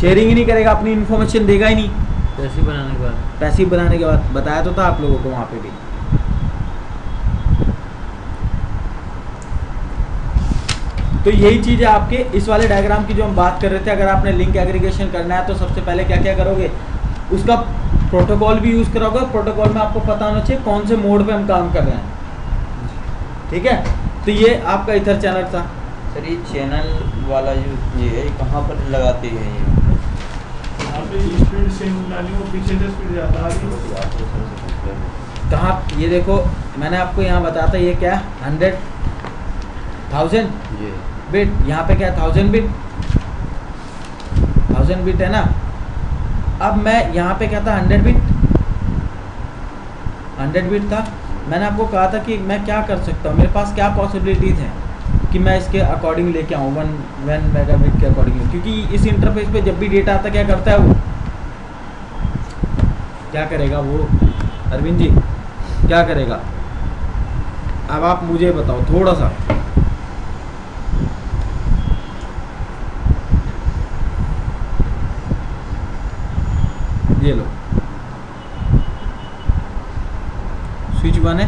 शेयरिंग ही नहीं करेगा, अपनी इन्फॉर्मेशन देगा ही नहीं। पैसिव बनाने के बाद, पैसिव बनाने के बाद बताया तो था आप लोगों को वहाँ पे भी। तो यही चीज़ है आपके इस वाले डायग्राम की जो हम बात कर रहे थे। अगर आपने लिंक एग्रीगेशन करना है तो सबसे पहले क्या क्या करोगे, उसका प्रोटोकॉल भी यूज़ करोगे। प्रोटोकॉल में आपको पता होना चाहिए कौन से मोड पे हम काम कर रहे हैं, ठीक है। तो ये आपका इथर चैनल था। सर ये चैनल वाला जो ये है कहाँ पर लगाते हैं ये? यहाँ पे स्पीड सेम डाली हो, पीछे से स्पीड ज़्यादा आ रही है। कहाँ, ये देखो मैंने आपको यहाँ बताया था, ये क्या 100,000 ये बिट, यहाँ पे क्या 1000 बिट, 1000 बिट है ना। अब मैं यहाँ पे क्या था 100 बिट, 100 बिट था। मैंने आपको कहा था कि मैं क्या कर सकता हूँ, मेरे पास क्या पॉसिबिलिटीज़ हैं कि मैं इसके अकॉर्डिंग लेके आऊँ 1 मेगाबिट के अकॉर्डिंग, क्योंकि इस इंटरफेस पे जब भी डेटा आता क्या करता है, वो क्या करेगा, वो अरविंद जी क्या करेगा। अब आप मुझे बताओ थोड़ा सा, ये लो स्विच 1 है,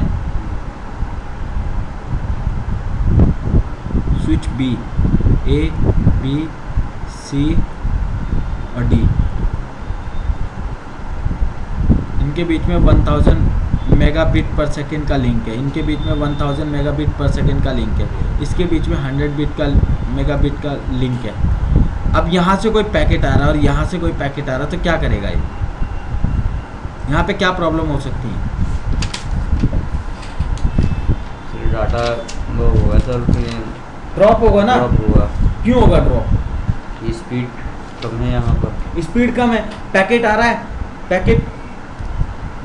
switch B, A, B, C और D, इनके बीच में 1000 मेगाबिट पर सेकेंड का लिंक है, इनके बीच में 1000 मेगाबिट पर सेकेंड का लिंक है, इसके बीच में 100 बिट का मेगाबिट का लिंक है। अब यहाँ से कोई पैकेट आ रहा है और यहाँ से कोई पैकेट आ रहा है तो क्या करेगा ये? यहाँ पे क्या प्रॉब्लम हो सकती है? डाटा वो होगा सर, ड्रॉप होगा ना? ड्रॉप होगा। क्यों होगा ड्रॉप? स्पीड कम है यहाँ पर। स्पीड कम है, पैकेट आ रहा है, पैकेट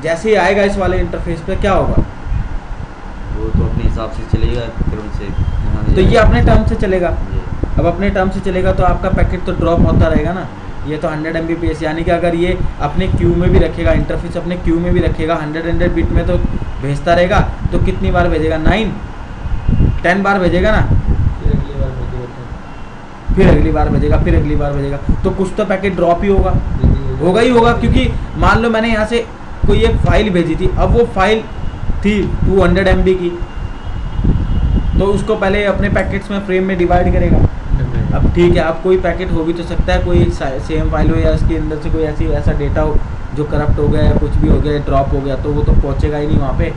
जैसे ही आएगा इस वाले इंटरफेस पे क्या होगा? वो तो अपने हिसाब से चलेगा क्रम से। तो ये अपने टर्म से चलेगा। ये अब अपने टर्म से चलेगा तो आपका पैकेट तो ड्रॉप होता रहेगा ना। ये तो 100 Mbps, यानी कि अगर ये अपने क्यू में भी रखेगा, इंटरफेस अपने क्यू में भी रखेगा, 100 बिट में तो भेजता रहेगा, तो कितनी बार भेजेगा? 9 10 बार भेजेगा ना, फिर अगली बार मुझे बताओ। फिर अगली बार भेजेगा, फिर अगली बार भेजेगा, तो कुछ तो पैकेट ड्रॉप ही होगा, होगा ही होगा। क्योंकि मान लो मैंने यहाँ से कोई एक फाइल भेजी थी, अब वो फाइल थी 200 MB की, तो उसको पहले अपने पैकेट्स में फ्रेम में डिवाइड करेगा। अब ठीक है, अब कोई पैकेट हो भी तो सकता है, कोई सेम फाइल हो या इसके अंदर से कोई ऐसा डेटा हो जो करप्ट हो गया या कुछ भी हो गया, ड्रॉप हो गया, तो वो तो पहुंचेगा ही नहीं वहाँ पे।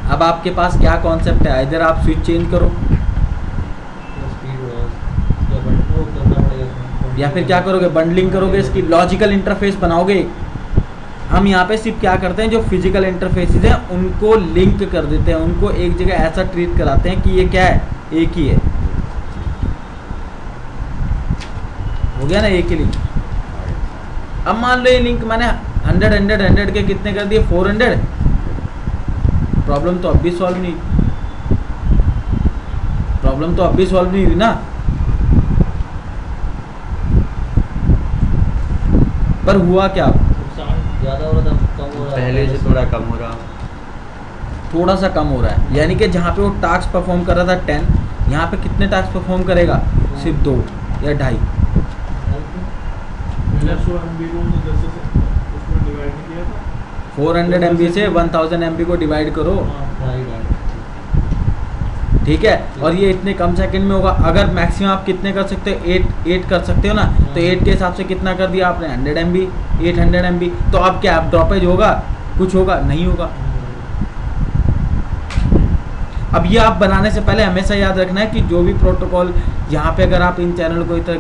अब आपके पास क्या कॉन्सेप्ट है? इधर आप स्विच चेंज करो या फिर क्या करोगे? बंडलिंग करोगे, इसकी लॉजिकल इंटरफेस बनाओगे। हम यहाँ पे सिर्फ क्या करते हैं, जो फिजिकल इंटरफेसेस हैं उनको लिंक कर देते हैं, उनको एक जगह ऐसा ट्रीट कराते हैं कि ये क्या है, एक ही है। हो गया ना एक ही लिंक। अब मान लो ये लिंक मैंने 100 के कितने कर दिए? 400। प्रॉब्लम तो अब भी सॉल्व नहीं, प्रॉब्लम तो अब भी सॉल्व नहीं हुई ना। पर हुआ क्या? ज़्यादा हो रहा था, कम हो रहा है? पहले से थोड़ा कम हो रहा। थोड़ा सा कम हो रहा है, यानी कि जहाँ पे वो टास्क परफॉर्म कर रहा था 10, यहाँ पे कितने टास्क परफॉर्म करेगा? सिर्फ 2 या 2.5। 100 MB को 10 से उसमें डिवाइड नहीं किया था। 400 MB से 1000 MB को डिवाइड करो, हाँ, ठीक है। और ये इतने कम सेकंड में होगा। अगर मैक्सिमम आप कितने कर सकते हो? 8 कर सकते हो ना, तो 8 के हिसाब से कितना कर दिया आपने? 100 MB, 800 MB। तो अब क्या अब ड्रॉपेज होगा? कुछ होगा? नहीं होगा। अब ये आप बनाने से पहले हमेशा याद रखना है कि जो भी प्रोटोकॉल यहाँ पे, अगर आप इन चैनल को इधर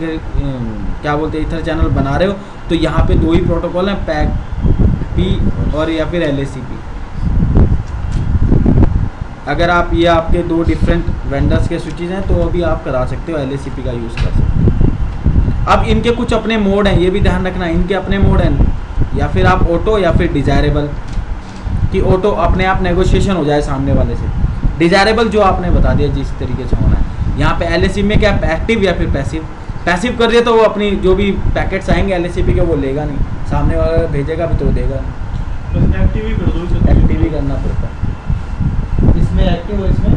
क्या बोलते हैं, इधर चैनल बना रहे हो, तो यहाँ पे 2 ही प्रोटोकॉल हैं, PAC और या फिर LACP। अगर आप ये आपके 2 डिफरेंट वेंडर्स के स्विचेज हैं तो अभी आप करा सकते हो, LACP का यूज़ कर सकते हो। अब इनके कुछ अपने मोड हैं, ये भी ध्यान रखना, इनके अपने मोड हैं, या फिर आप ऑटो या फिर डिजायरेबल, कि ऑटो अपने आप नेगोशिएशन हो जाए सामने वाले से। डिजायरेबल जो आपने बता दिया जिस तरीके से होना है। यहाँ पे LACP में क्या, एक्टिव या फिर पैसिव? पैसिव कर दिया तो वो अपनी जो भी पैकेट्स आएंगे LACP के वो लेगा नहीं, सामने वाला भेजेगा भी तो देगा नहीं। बस एक्टिव ही कर दो इसे। एक्टिव ही करना पड़ता है। इसमें एक्टिव हो, इसमें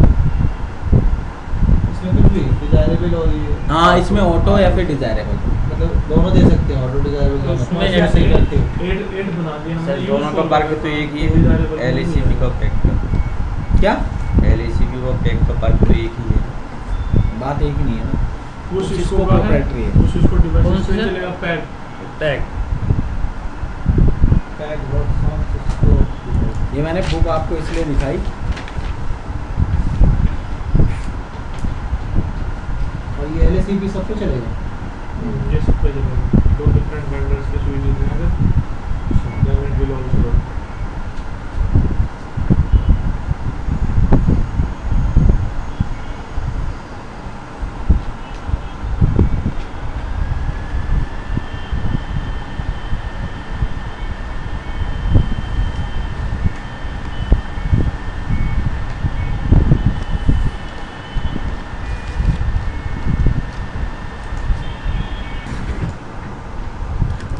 कुछ भी डिजायरेबल और ये, हाँ, इसमें ऑटो या फिर डिजायरेबल, मतलब दोनों दे सकते हैं, ऑटो डिजायरेबल उसमें एक्टिव। 8 बना दिया हमने। सर दोनों का फर्क तो एक ही है, LACP का पैक का। क्या LACP का पैक का फर्क तो एक ही है। बात एक ही नहीं है ना। वो उसको सिस्को का है, proprietary है। वो सिस्को डिवाइस कौन पे सा? चलेगा पैक। पैक वर्क इसको ये मैंने बुक आपको इसलिए दिखाई, और ये LACP सब पे चलेगा। ये सब पे चलेगा। 2 डिफरेंट वेंडर्स के स्विचेस हैं, then it will also work।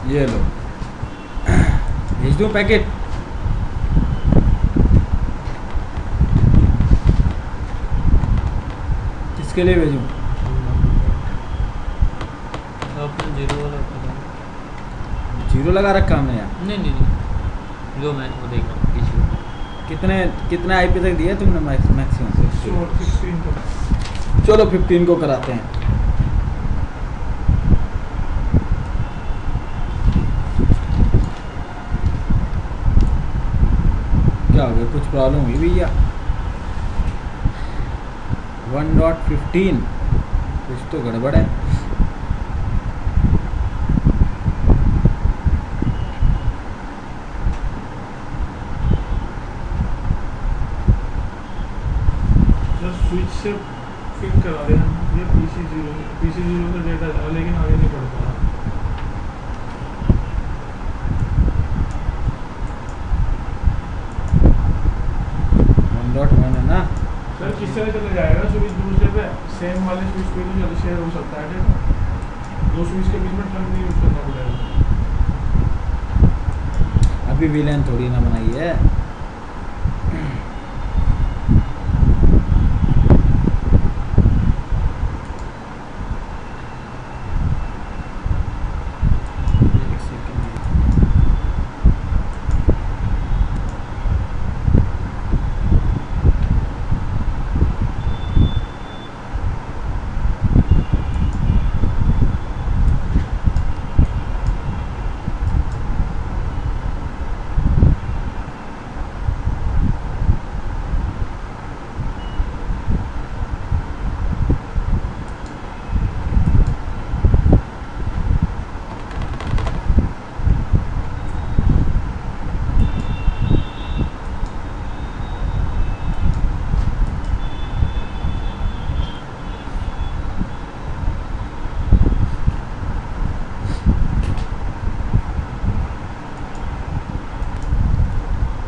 ये लो भेज दूँ पैकेट। किसके लिए भेजूँ? आपने 0 वाला पता 0 लगा रखा हमने यार। नहीं, जो मैं वो देख रहा हूँ इशू। कितने IP तक दिया तुमने मैक्सिमम? 16 को। चलो 15 को कराते हैं। क्या हो गया, कुछ प्रॉब्लम हुई भैया? 1.15 कुछ तो गड़बड़ है। स्विच से पिक करा रहे हैं ये PC0 का डेटा जा लेकिन आगे नहीं बढ़ पा रहा। है ना सर किस तरह चला जाएगा स्विच दूसरे पे सेम वाले स्विच पे भी जल्दी शेयर हो सकता है डेटा। दो स्विच के बीच में ट्रंक नहीं यूज करना पड़ेगा। अभी VLAN थोड़ी ना बनाई है।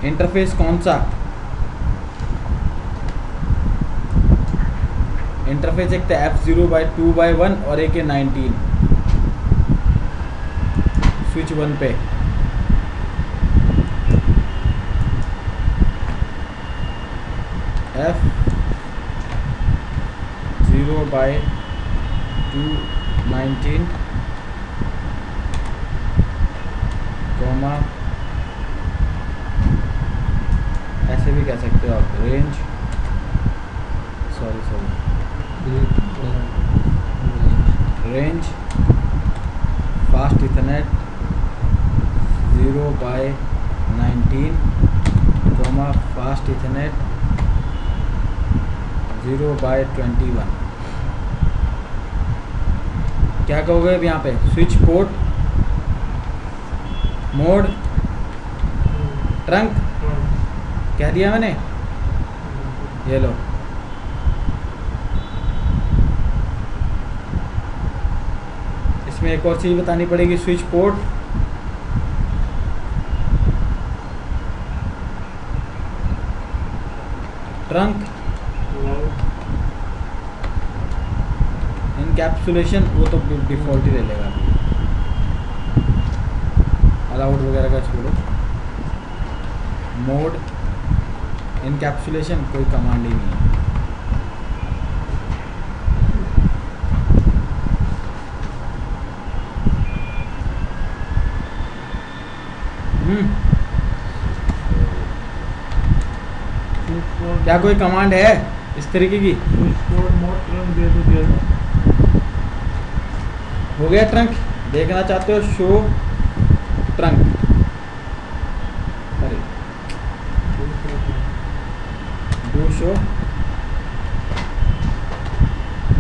इंटरफेस कौन सा? इंटरफेस एक था F0/2/1 और एक है 19 स्विच 1 पे। F0/2/19 कॉमा ऐसे भी कह सकते हो आप range range fast Ethernet 0/19 comma fast Ethernet 0/21। क्या कहोगे अब यहाँ पे? स्विच पोर्ट मोड ट्रंक कह दिया मैंने। ये लो इसमें एक और चीज़ बतानी पड़ेगी। स्विच पोर्ट ट्रंक इनकैप्सुलेशन वो तो डिफ़ॉल्ट ही ले लेगा। अलाउड वगैरह का छोड़ो। मोड इनकैप्सुलेशन कोई कमांड ही नहीं है। क्या कोई कमांड है इस तरीके की? हो गया ट्रंक। देखना चाहते हो शो ट्रंक? अरे डू शो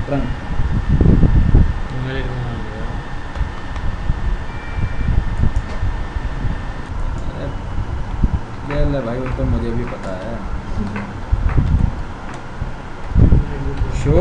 ट्रंक। ले भाई वो तो मुझे भी पता है। शो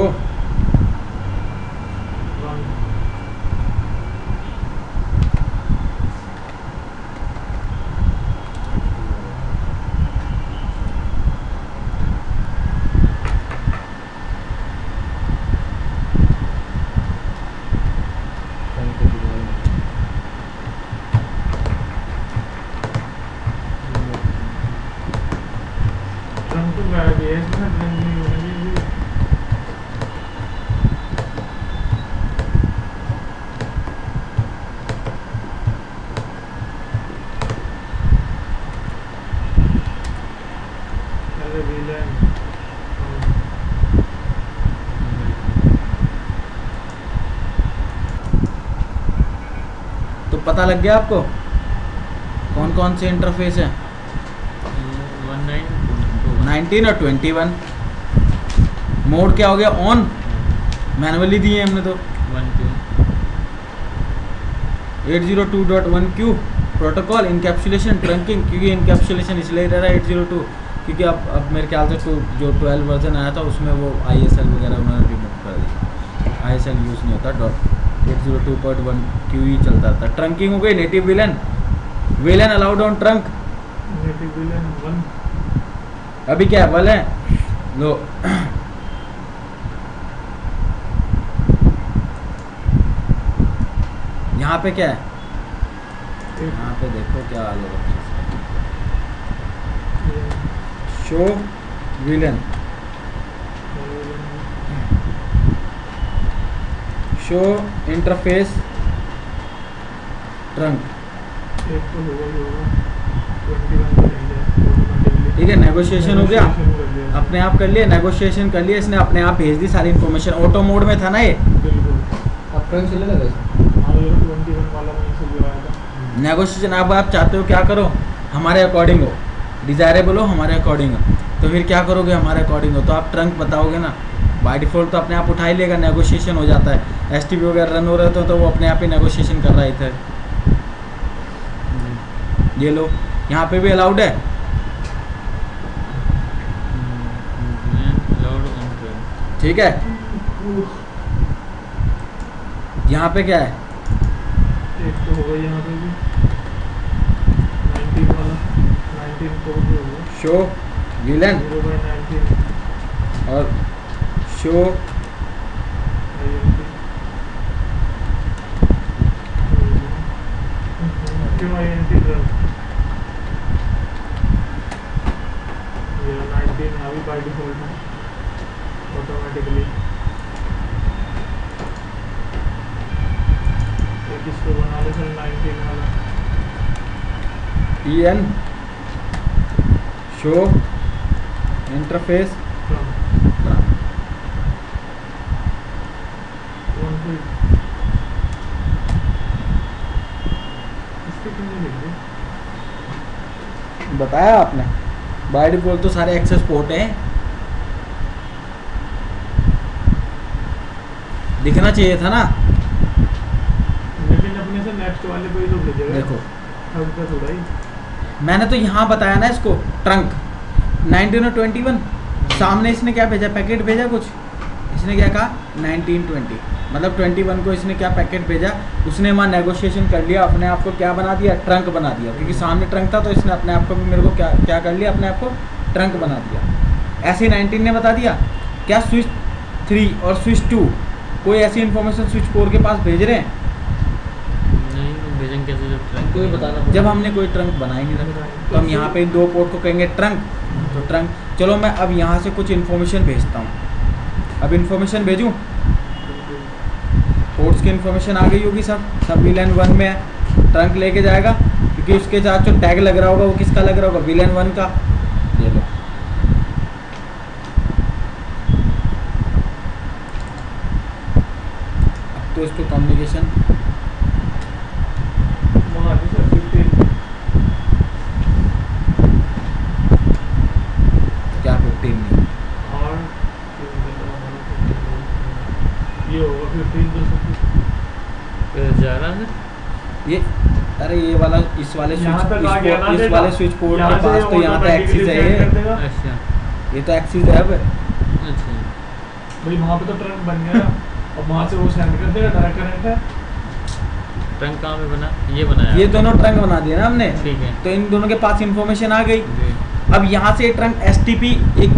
तो पता लग गया आपको कौन कौन से इंटरफेस हैं? 19 और 21। मोड क्या हो गया? ऑन मैनुअली दिए हमने तो 1Q 802.1Q protocol encapsulation trunking, क्योंकि इनकैप्सुलेशन इसलिए रह रहा है 802 क्योंकि अब मेरे ख्याल से जो 12 वर्जन आया था उसमें वो ISL वगैरह उन्होंने रिमूव कर दिया। ISL यूज़ नहीं होता, 802.1Q ही चलता था। ट्रंकिंग हो गई। Native villain allowed on trunk, native villain 1 अभी क्या है बल है लो यहाँ पे क्या है, यहाँ पे देखो क्या हाल है। Show villain, show interface trunk, एक तो होगा ही होगा 21 पे रहेंगे automatically। ठीक है। नेगोशिएशन हो गया, Negotiation कर लिया। अपने आप कर लिया, नेगोशिएशन कर लिया इसने, अपने आप भेज दी सारी इन्फॉर्मेशन। ऑटो मोड में था ना ये, बिल्कुल। अब ट्रंक चले लगा हाँ ये 21 वाला वहीं से जो आया था। नेगोशिएशन। अब आप चाहते हो क्या करो, हमारे अकॉर्डिंग हो, डिजायरेबल हो, हमारे अकॉर्डिंग हो, तो फिर क्या करोगे, हमारे अकॉर्डिंग हो तो आप ट्रंक बताओगे ना। बाय डिफ़ॉल्ट तो अपने आप उठा ही लेगा, नेगोशिएशन हो जाता है। STP वगैरह रन हो रहे तो वो अपने आप ही नेगोशिएशन कर रहा है इधर। ये लो, यहाँ पे भी अलाउड है। ठीक है। यहाँ पे क्या है, एक तो होगा यहाँ पे भी 19 वाला, 19 को भी होगा शो विलन 0/19 और शो क्यों INT ड्रग ये 19 अभी बाय डिफॉल्ट है ऑटोमेटिकली। एक इसको बना लो सर 19 वाला EN शो इंटरफेस बताया आपने। बाय डिफॉल्ट तो सारे एक्सेस पोर्ट हैं, दिखना चाहिए था ना। लेकिन अपने से नेक्स्ट वाले पे ही तो भेजेगा। देखो अब का थोड़ा ही मैंने तो यहाँ बताया ना इसको, ट्रंक 19 और 21, सामने इसने क्या भेजा, पैकेट भेजा कुछ, इसने क्या कहा 1920, मतलब 21 को इसने क्या पैकेट भेजा, उसने वहाँ नेगोशिएशन कर लिया, अपने आप को क्या बना दिया, ट्रंक बना दिया, क्योंकि सामने ट्रंक था तो इसने अपने आप को भी मेरे को क्या कर लिया, अपने आप को ट्रंक बना दिया। ऐसे 19 ने बता दिया। क्या स्विच 3 और स्विच 2 कोई ऐसी इन्फॉर्मेशन स्विच 4 के पास भेज रहे हैं? नहीं भेजेंगे कैसे जब ट्रंक कोई बताना पड़ेगा। जब हमने कोई ट्रंक बना ही नहीं रखा, तो हम यहाँ पे इन दो पोर्ट को कहेंगे ट्रंक, तो ट्रंक। चलो मैं अब यहाँ से कुछ इन्फॉर्मेशन भेजता हूँ। अब इन्फॉर्मेशन भेजूँ, पोर्ट्स की इन्फॉर्मेशन आ गई होगी, सब विलन 1 में है, ट्रंक लेके जाएगा, क्योंकि उसके साथ जो टैग लग रहा होगा वो किसका लग रहा होगा, विलन 1 का। ये लो, अब तो इसको कम्युनिकेशन वहाँ पे सर 15 क्या 15 नहीं, और ये होगा 15 तो जा रहा है। ये अरे ये वाला इस वाले यहाँ स्विच तक आ गया ना इस डेटा। वाले स्विच पोर्ट यहाँ के से पास तो यहाँ पे automatically एक्सिस है send कर ये, देगा। अच्छा ये तो एक्सिस है। अब अच्छा भाई वहाँ पे तो ट्रंक बन गया और वहाँ से वो सेंड कर देगा, डायरेक्ट कनेक्ट है। ट्रंक कहाँ पे बना, ये बनाया ये दोनों ट्रंक बना दिए ना हमने, ठीक है। तो इन दोनों के पास इन्फॉर्मेशन आ गई। जी। अब यहाँ से ट्रंक STP, एक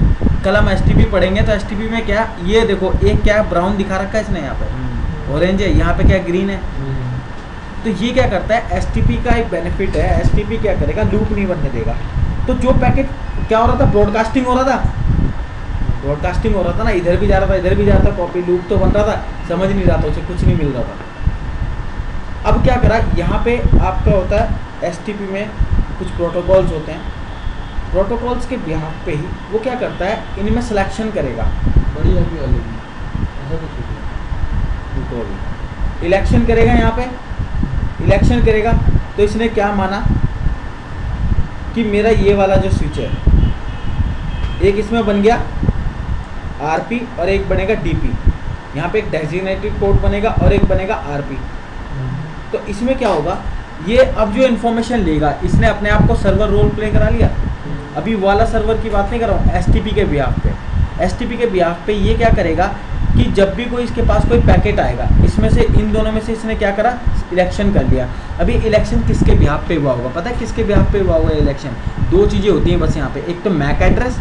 कलम STP पढ़ेंगे तो STP में क्या, ये देखो एक क्या ब्राउन दिखा रखा है इसने, यहाँ पे ऑरेंज है, यहाँ पे क्या ग्रीन है। तो ये क्या करता है, STP का एक बेनिफिट है, STP क्या करेगा, लूप नहीं बनने देगा। तो जो पैकेट क्या हो रहा था, ब्रॉडकास्टिंग हो रहा था, ब्रॉडकास्टिंग हो रहा था ना, इधर भी जा रहा था इधर भी जा रहा था, कॉपी लूप तो बन रहा था, समझ नहीं रहा था उसे, कुछ नहीं मिल रहा था। अब क्या करा, यहाँ पे आपका होता है STP में कुछ प्रोटोकॉल्स होते हैं, प्रोटोकॉल्स के बिहाफ पे ही वो क्या करता है, इनमें सिलेक्शन करेगा, बड़ी हैप्पी वाली ऐसा कुछ होता है। इलेक्शन करेगा, यहाँ पे इलेक्शन करेगा। तो इसने क्या माना कि मेरा ये वाला जो स्विच है, एक इसमें बन गया RP और एक बनेगा DP, यहाँ पे एक डेजिग्नेटेड पोर्ट बनेगा और एक बनेगा आरपी। तो इसमें क्या होगा, ये अब जो इन्फॉर्मेशन लेगा इसने अपने आप को सर्वर रोल प्ले करा लिया। अभी वाला सर्वर की बात नहीं कर रहा हूँ, एसटीपी के बिहाफ पे। एसटीपी के बिहाफ पे ये क्या करेगा कि जब भी कोई इसके पास कोई पैकेट आएगा, इसमें से इन दोनों में से इसने क्या करा, इलेक्शन कर लिया। अभी इलेक्शन किसके बिहाफ पे हुआ होगा, पता है किसके बिहाफ पे हुआ होगा इलेक्शन? दो चीज़ें होती हैं बस यहाँ पे, एक तो मैक एड्रेस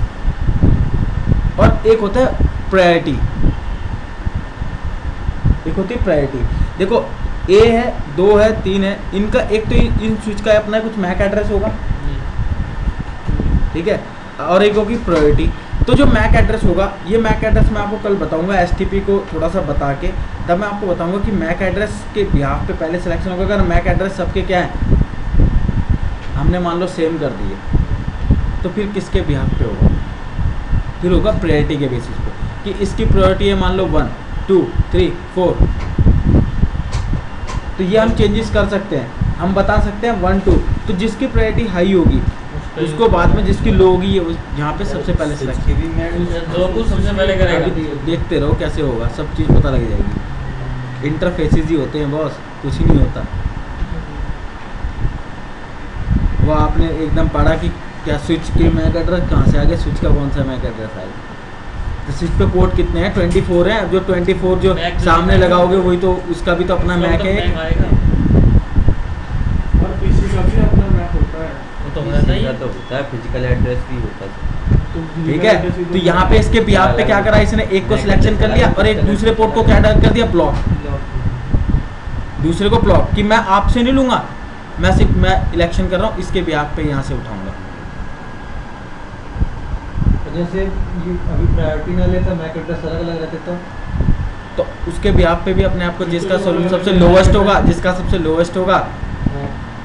और एक होता है प्रायोरिटी। एक होती है प्रायोरिटी। देखो ए है, 2 है, 3 है, इनका एक तो इन स्विच का अपना कुछ मैक एड्रेस होगा, ठीक है, और एक होगी प्रायोरिटी। तो जो मैक एड्रेस होगा, ये मैक एड्रेस मैं आपको कल बताऊंगा, एसटीपी को थोड़ा सा बता के तब मैं आपको बताऊंगा कि मैक एड्रेस के बिहाफ पे पहले सिलेक्शन होगा। अगर मैक एड्रेस सबके क्या है, हमने मान लो सेम कर दिए, तो फिर किसके बिहाफ पे होगा? फिर होगा प्रायोरिटी के बेसिस पे कि इसकी प्रायोरिटी है मान लो 1 2 3 4। तो ये हम चेंजेस कर सकते हैं, हम बता सकते हैं 1 2। तो जिसकी प्रायोरिटी हाई होगी उसको बाद में, जिसकी लो होगी यहाँ पे सबसे पहले इसकी भी मैं जो कुछ सबसे पहले करेगा। देखते रहो कैसे होगा, सब चीज़ पता लग जाएगी। इंटरफेसेस ही होते हैं बॉस, कुछ ही नहीं होता। वो आपने एकदम पढ़ा कि क्या स्विच के मैक एड्रेस कहाँ से आ गया, स्विच का कौन सा मैक एड्रेस आएगा। तो स्विच पे पोर्ट कितने हैं? 24 हैं। जो 24 जो सामने लगाओगे वही तो, उसका भी तो अपना मैक है। और पीसी का भी अपना मैक होता है, तो होता ही तो होता है, फिजिकल एड्रेस भी होता है। ठीक है। तो यहाँ पे इसके बिहाफ पे क्या करा इसने, एक को सिलेक्शन कर लिया और एक दूसरे पोर्ट को क्या कर दिया, ब्लॉक। दूसरे को ब्लॉक कि मैं आपसे नहीं लूंगा, मैं सिर्फ मैं इलेक्शन कर रहा हूँ, इसके बिहाफ पे यहाँ से उठाऊंगा। जैसे ये अभी प्रायोरिटी ना लेता, मैक एड्रेस अलग अलग रहते तो उसके बिहाफ पे भी अपने आप को जिसका सबसे लोवेस्ट होगा, जिसका सबसे लोवेस्ट होगा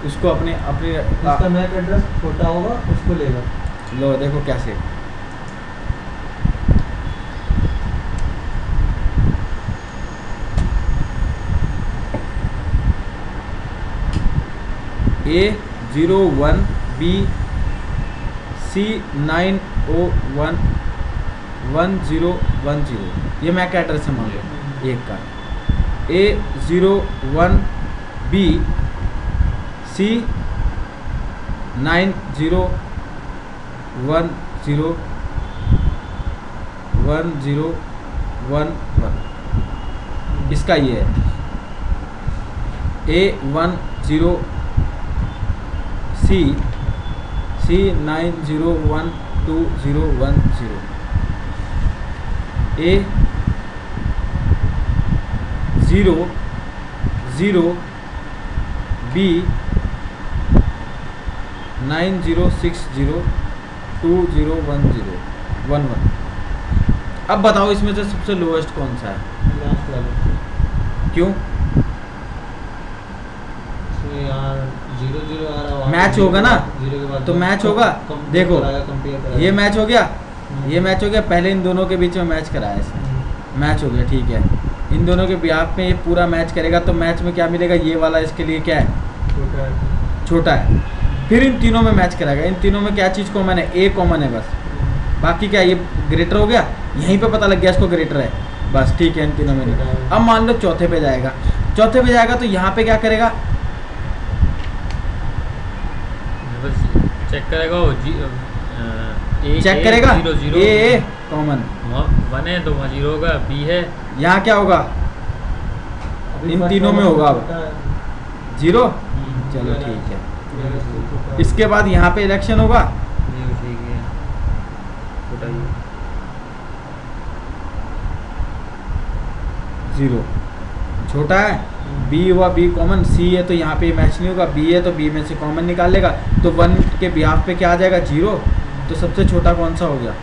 उसको अपने अपने जिसका मैक एड्रेस छोटा होगा उसको लेगा। लो देखो कैसे, A01 B C9O1 1010, ये मैक एड्रेस है मान लो एक का। A01 B C9010111, इसका ये है। A10 C9012010, A00 B 9060201011। अब बताओ इसमें से सबसे लोएस्ट कौन सा है? लास्ट वाला क्यों? इसमें यार 0 आ रहा है, मैच होगा ना, 0 के बाद तो मैच होगा। देखो ये मैच हो गया, ये मैच हो गया, पहले इन दोनों के बीच में मैच कराया इसने, मैच हो गया, ठीक है। इन दोनों के बिहाफ में ये पूरा मैच करेगा, तो मैच में क्या मिलेगा, ये वाला इसके लिए क्या है, छोटा है। फिर इन तीनों में मैच कराएगा, इन तीनों में क्या चीज़ कॉमन है, ए कॉमन है बस, बाकी क्या ये ग्रेटर हो गया, यहीं पे पता लग गया इसको ग्रेटर है बस, ठीक है। इन तीनों में नहीं। अब मान लो चौथे पे जाएगा, चौथे पे जाएगा तो यहाँ पे क्या करेगा, चेक करेगा वो चेक करेगा ए कॉमन 1 है तो वहाँ 0 होगा, बी है, यहाँ क्या होगा, इन तीनों में होगा अब 0। चलो ठीक है। इसके बाद यहाँ पे इलेक्शन होगा, ये उसी की है, छोटा ही 0 छोटा है। बी हुआ, बी कॉमन, सी है तो यहाँ पे मैच नहीं होगा, बी है तो बी में से कॉमन निकाल लेगा, तो 1 के बिहाफ पे क्या आ जाएगा, 0। तो सबसे छोटा कौन सा हो गया,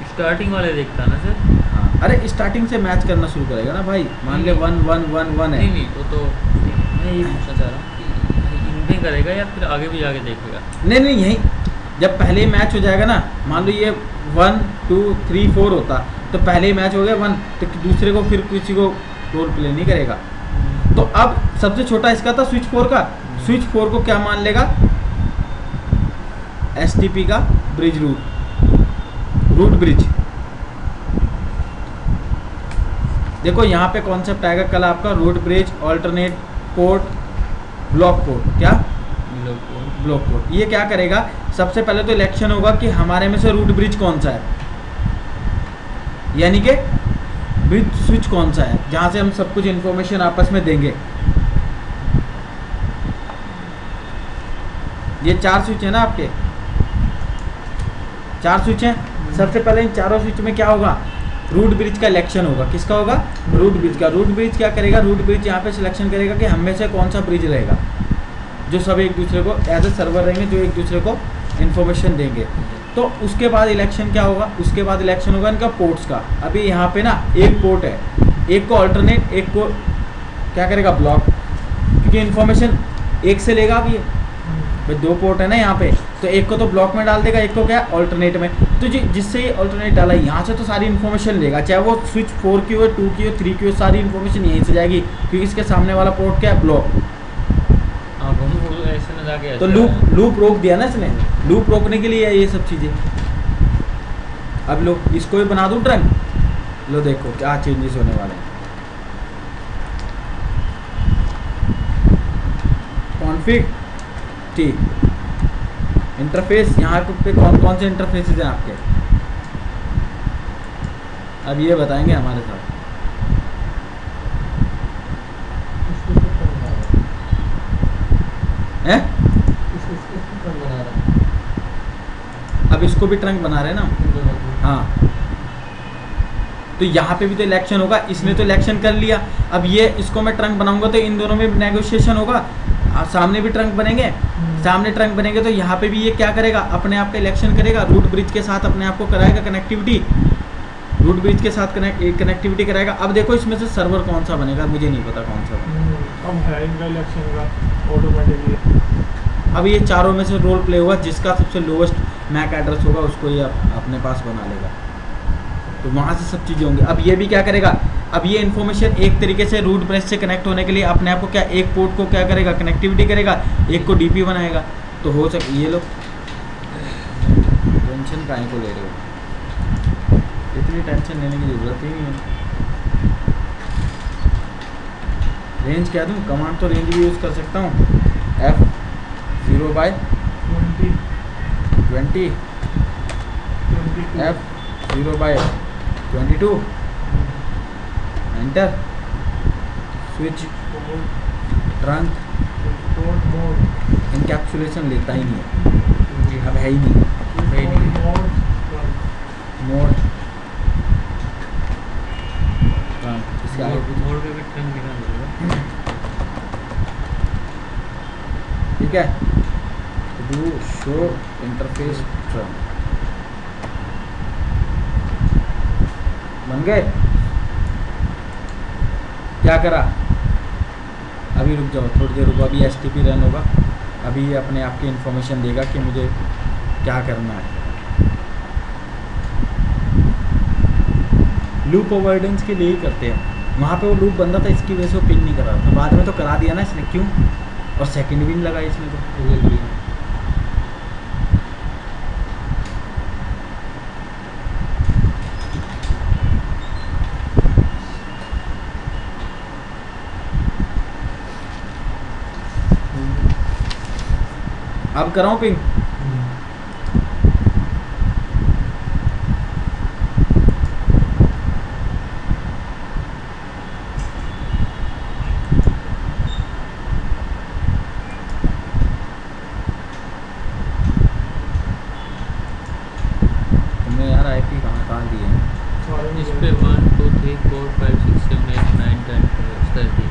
स्टार्टिंग वाले देखता ना सर। हाँ, अरे स्टार्टिंग से मैच करना शुरू करेगा ना भाई, मान ले 1 1 1 1 है। नहीं वो तो मैं ये पूछना चाह रहा हूँ कि इनमें करेगा या फिर आगे भी जाके देखेगा। नहीं यहीं जब पहले ही मैच हो जाएगा ना, मान लो ये 1 2 3 4 होता, तो पहले ही मैच हो गया 1, तो दूसरे को फिर किसी को रोल प्ले नहीं करेगा। तो अब सबसे छोटा इसका था स्विच 4 का, स्विच 4 को क्या मान लेगा, एसटीपी का ब्रिज रूट ब्रिज। देखो यहाँ पे कॉन्सेप्ट आएगा कल आपका root bridge, alternate port, block port. क्या? Block port. ये क्या करेगा, सबसे पहले तो इलेक्शन होगा कि हमारे में से रूट ब्रिज कौन सा है, यानी कि ब्रिज स्विच कौन सा है जहाँ से हम सब कुछ इन्फॉर्मेशन आपस में देंगे। ये 4 स्विच है ना आपके, 4 स्विच हैं। सबसे पहले इन चारों स्विच में क्या होगा, रूट ब्रिज का इलेक्शन होगा। किसका होगा? रूट ब्रिज का। रूट ब्रिज क्या करेगा, रूट ब्रिज यहाँ पे सिलेक्शन करेगा कि हम में से कौन सा ब्रिज रहेगा, जो सब एक दूसरे को एज ए सर्वर रहेंगे, जो एक दूसरे को इन्फॉर्मेशन देंगे। तो उसके बाद इलेक्शन क्या होगा, उसके बाद इलेक्शन होगा इनका पोर्ट्स का। अभी यहाँ पे ना एक पोर्ट है, एक को ऑल्टरनेट, एक को क्या करेगा, ब्लॉक, क्योंकि इन्फॉर्मेशन एक से लेगा। अब ये भाई 2 पोर्ट है ना यहाँ पे, तो एक को तो ब्लॉक में डाल देगा, एक को क्या ऑल्टरनेट में। तो जिससे ये ऑल्टरनेट डाला है यहाँ से तो सारी इन्फॉर्मेशन लेगा, चाहे वो स्विच 4 की हो, 2 की हो, 3 की हो, सारी इन्फॉर्मेशन यहीं से जाएगी, क्योंकि इसके सामने वाला पोर्ट क्या है, ब्लॉक। तो लूप रोक दिया ना इसने, लूप रोकने के लिए है ये सब चीज़ें। अब लो इसको भी बना दूँ ट्रंक, लो देखो क्या चेंजेस होने वाले हैं। कॉन्फिग ठीक, इंटरफेस यहाँ पे कौन कौन से इंटरफेसेस हैं आपके, अब ये बताएंगे हमारे साथ। हैं? अब इसको भी ट्रंक बना रहे हैं ना। हाँ, तो यहाँ पे भी तो इलेक्शन होगा, इसने तो इलेक्शन कर लिया। अब ये इसको मैं ट्रंक बनाऊंगा तो इन दोनों में नेगोशिएशन होगा, सामने भी ट्रंक बनेंगे, सामने ट्रंक बनेंगे तो यहाँ पे भी ये क्या करेगा, अपने आप का इलेक्शन करेगा, रूट ब्रिज के साथ अपने आप को कराएगा कनेक्टिविटी, रूट ब्रिज के साथ कनेक्टिविटी कराएगा। अब देखो इसमें से सर्वर कौन सा बनेगा, मुझे नहीं पता कौन सा बनेगा। अब है इनका इलेक्शन का ऑटोमेटिकली। अब ये चारों में से रोल प्ले होगा, जिसका सबसे लोएस्ट मैक एड्रेस होगा उसको ये अपने पास बना लेगा, तो वहाँ से सब चीज़ें होंगी। अब ये भी क्या करेगा, अब ये इन्फॉर्मेशन एक तरीके से रूट ब्रिज से कनेक्ट होने के लिए अपने आप को क्या, एक पोर्ट को क्या करेगा, कनेक्टिविटी करेगा, एक को डीपी बनाएगा। तो हो सके ये लोग टेंशन काहे को ले रहे हो, इतनी टेंशन लेने की ज़रूरत ही नहीं है। रेंज क्या दूँ, कमांड तो रेंज भी यूज़ कर सकता हूँ, F0/20 F0/22 enter, switch, trunk, encapsulation लेता ही नहीं है, अब है ही नहीं, मोड, ट्रंक, इसके आगे मोड पे भी ट्रंक निकाल देगा। ठीक है, डू शो इंटरफेस ट्रंक बन गए। क्या करा, अभी रुक जाओ थोड़ी देर रुको, अभी STP रन होगा, अभी ये अपने आप की इन्फॉर्मेशन देगा कि मुझे क्या करना है। लूप अवॉइडेंस के लिए ही करते हैं, वहाँ पे वो लूप बंदा था इसकी वजह से वो पिन नहीं कर रहा था, बाद में तो करा दिया ना इसने, क्यों, और सेकंड भी नहीं लगा इसमें तो। अब कराऊं पिंग, तुमने यार IP कहाँ दिए हैं? इस पे 1 2 3 4 5 6 7 8 9 10 13।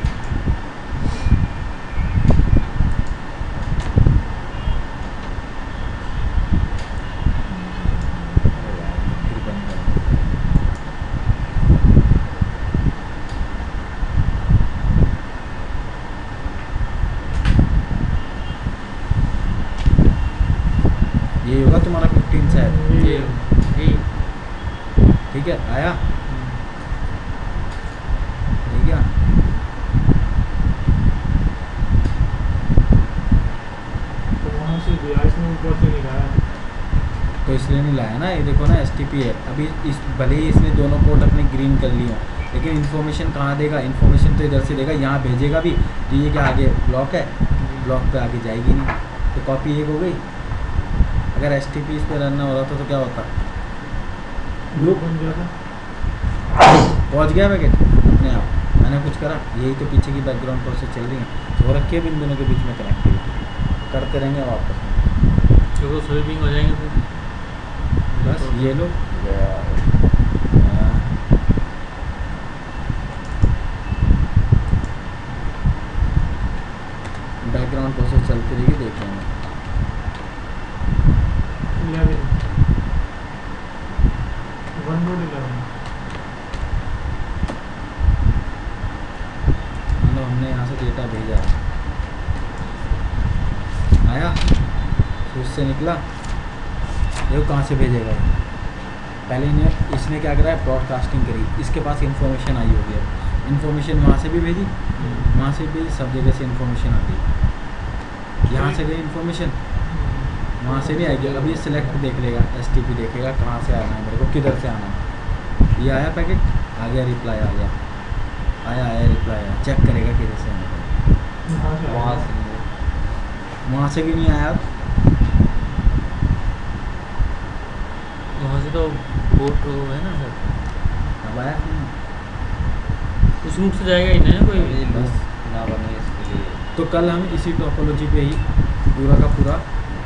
ये होगा तुम्हारा 15 से है, ये ठीक है, आया ठीक है। तो वहाँ से दिया इसने, ऊपर से नहीं लाया, तो इसलिए नहीं लाया ना, ये देखो ना STP है, अभी इस भले ही इसने दोनों पोर्ट अपने ग्रीन कर लिए, लेकिन इन्फॉर्मेशन कहाँ देगा, इन्फॉर्मेशन तो इधर से देगा, यहाँ भेजेगा भी तो ये क्या आगे ब्लॉक है, ब्लॉक पे आगे जाएगी नहीं, तो कॉपी एक हो गई। अगर एस टी पी इस पर रन हो रहा था तो क्या होता, लूप बन गया था। पहुँच गया पैकेट अपने आप, मैंने कुछ करा, यही तो पीछे की बैकग्राउंड प्रोसेस चल रही है। तो रखिए भी इन दोनों के बीच में कनेक्टिविटी करते रहेंगे वापस में। तो स्वीपिंग हो जाएंगे फिर। बस ये लो बैकग्राउंड प्रोसेस चलती रहेगी, देख लेंगे। 11 1.11 मतलब हमने यहाँ से डेटा भेजा, आया स्विच से निकला, देखो कहाँ से भेजेगा ये। पहले इन्हें इसने क्या करा है, ब्रॉडकास्टिंग करी, इसके पास इन्फॉर्मेशन आई होगी, अब इन्फॉर्मेशन वहाँ से भी भेजी, वहाँ से भी, सब जगह से इन्फॉर्मेशन आ गई, यहाँ से गई इन्फॉर्मेशन, वहाँ से नहीं आएगी। अब ये सिलेक्ट देख लेगा, एस टी पी देखेगा कहाँ से आना है मेरे को, किधर से आना है। ये आया पैकेट, आ गया रिप्लाई, आ गया, आया रिप्लाई आया, चेक करेगा किधर से आना है। वहाँ से भी नहीं आया, वहाँ से तो बोट है ना सर, अब आया उस रूट से जाएगा ही नहीं कोई। अभी बस। लूप ना बने इसके लिए। तो कल हम इसी टोपोलॉजी पे ही पूरा का पूरा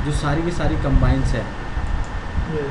जो सारी की सारी कंबाइंस है ये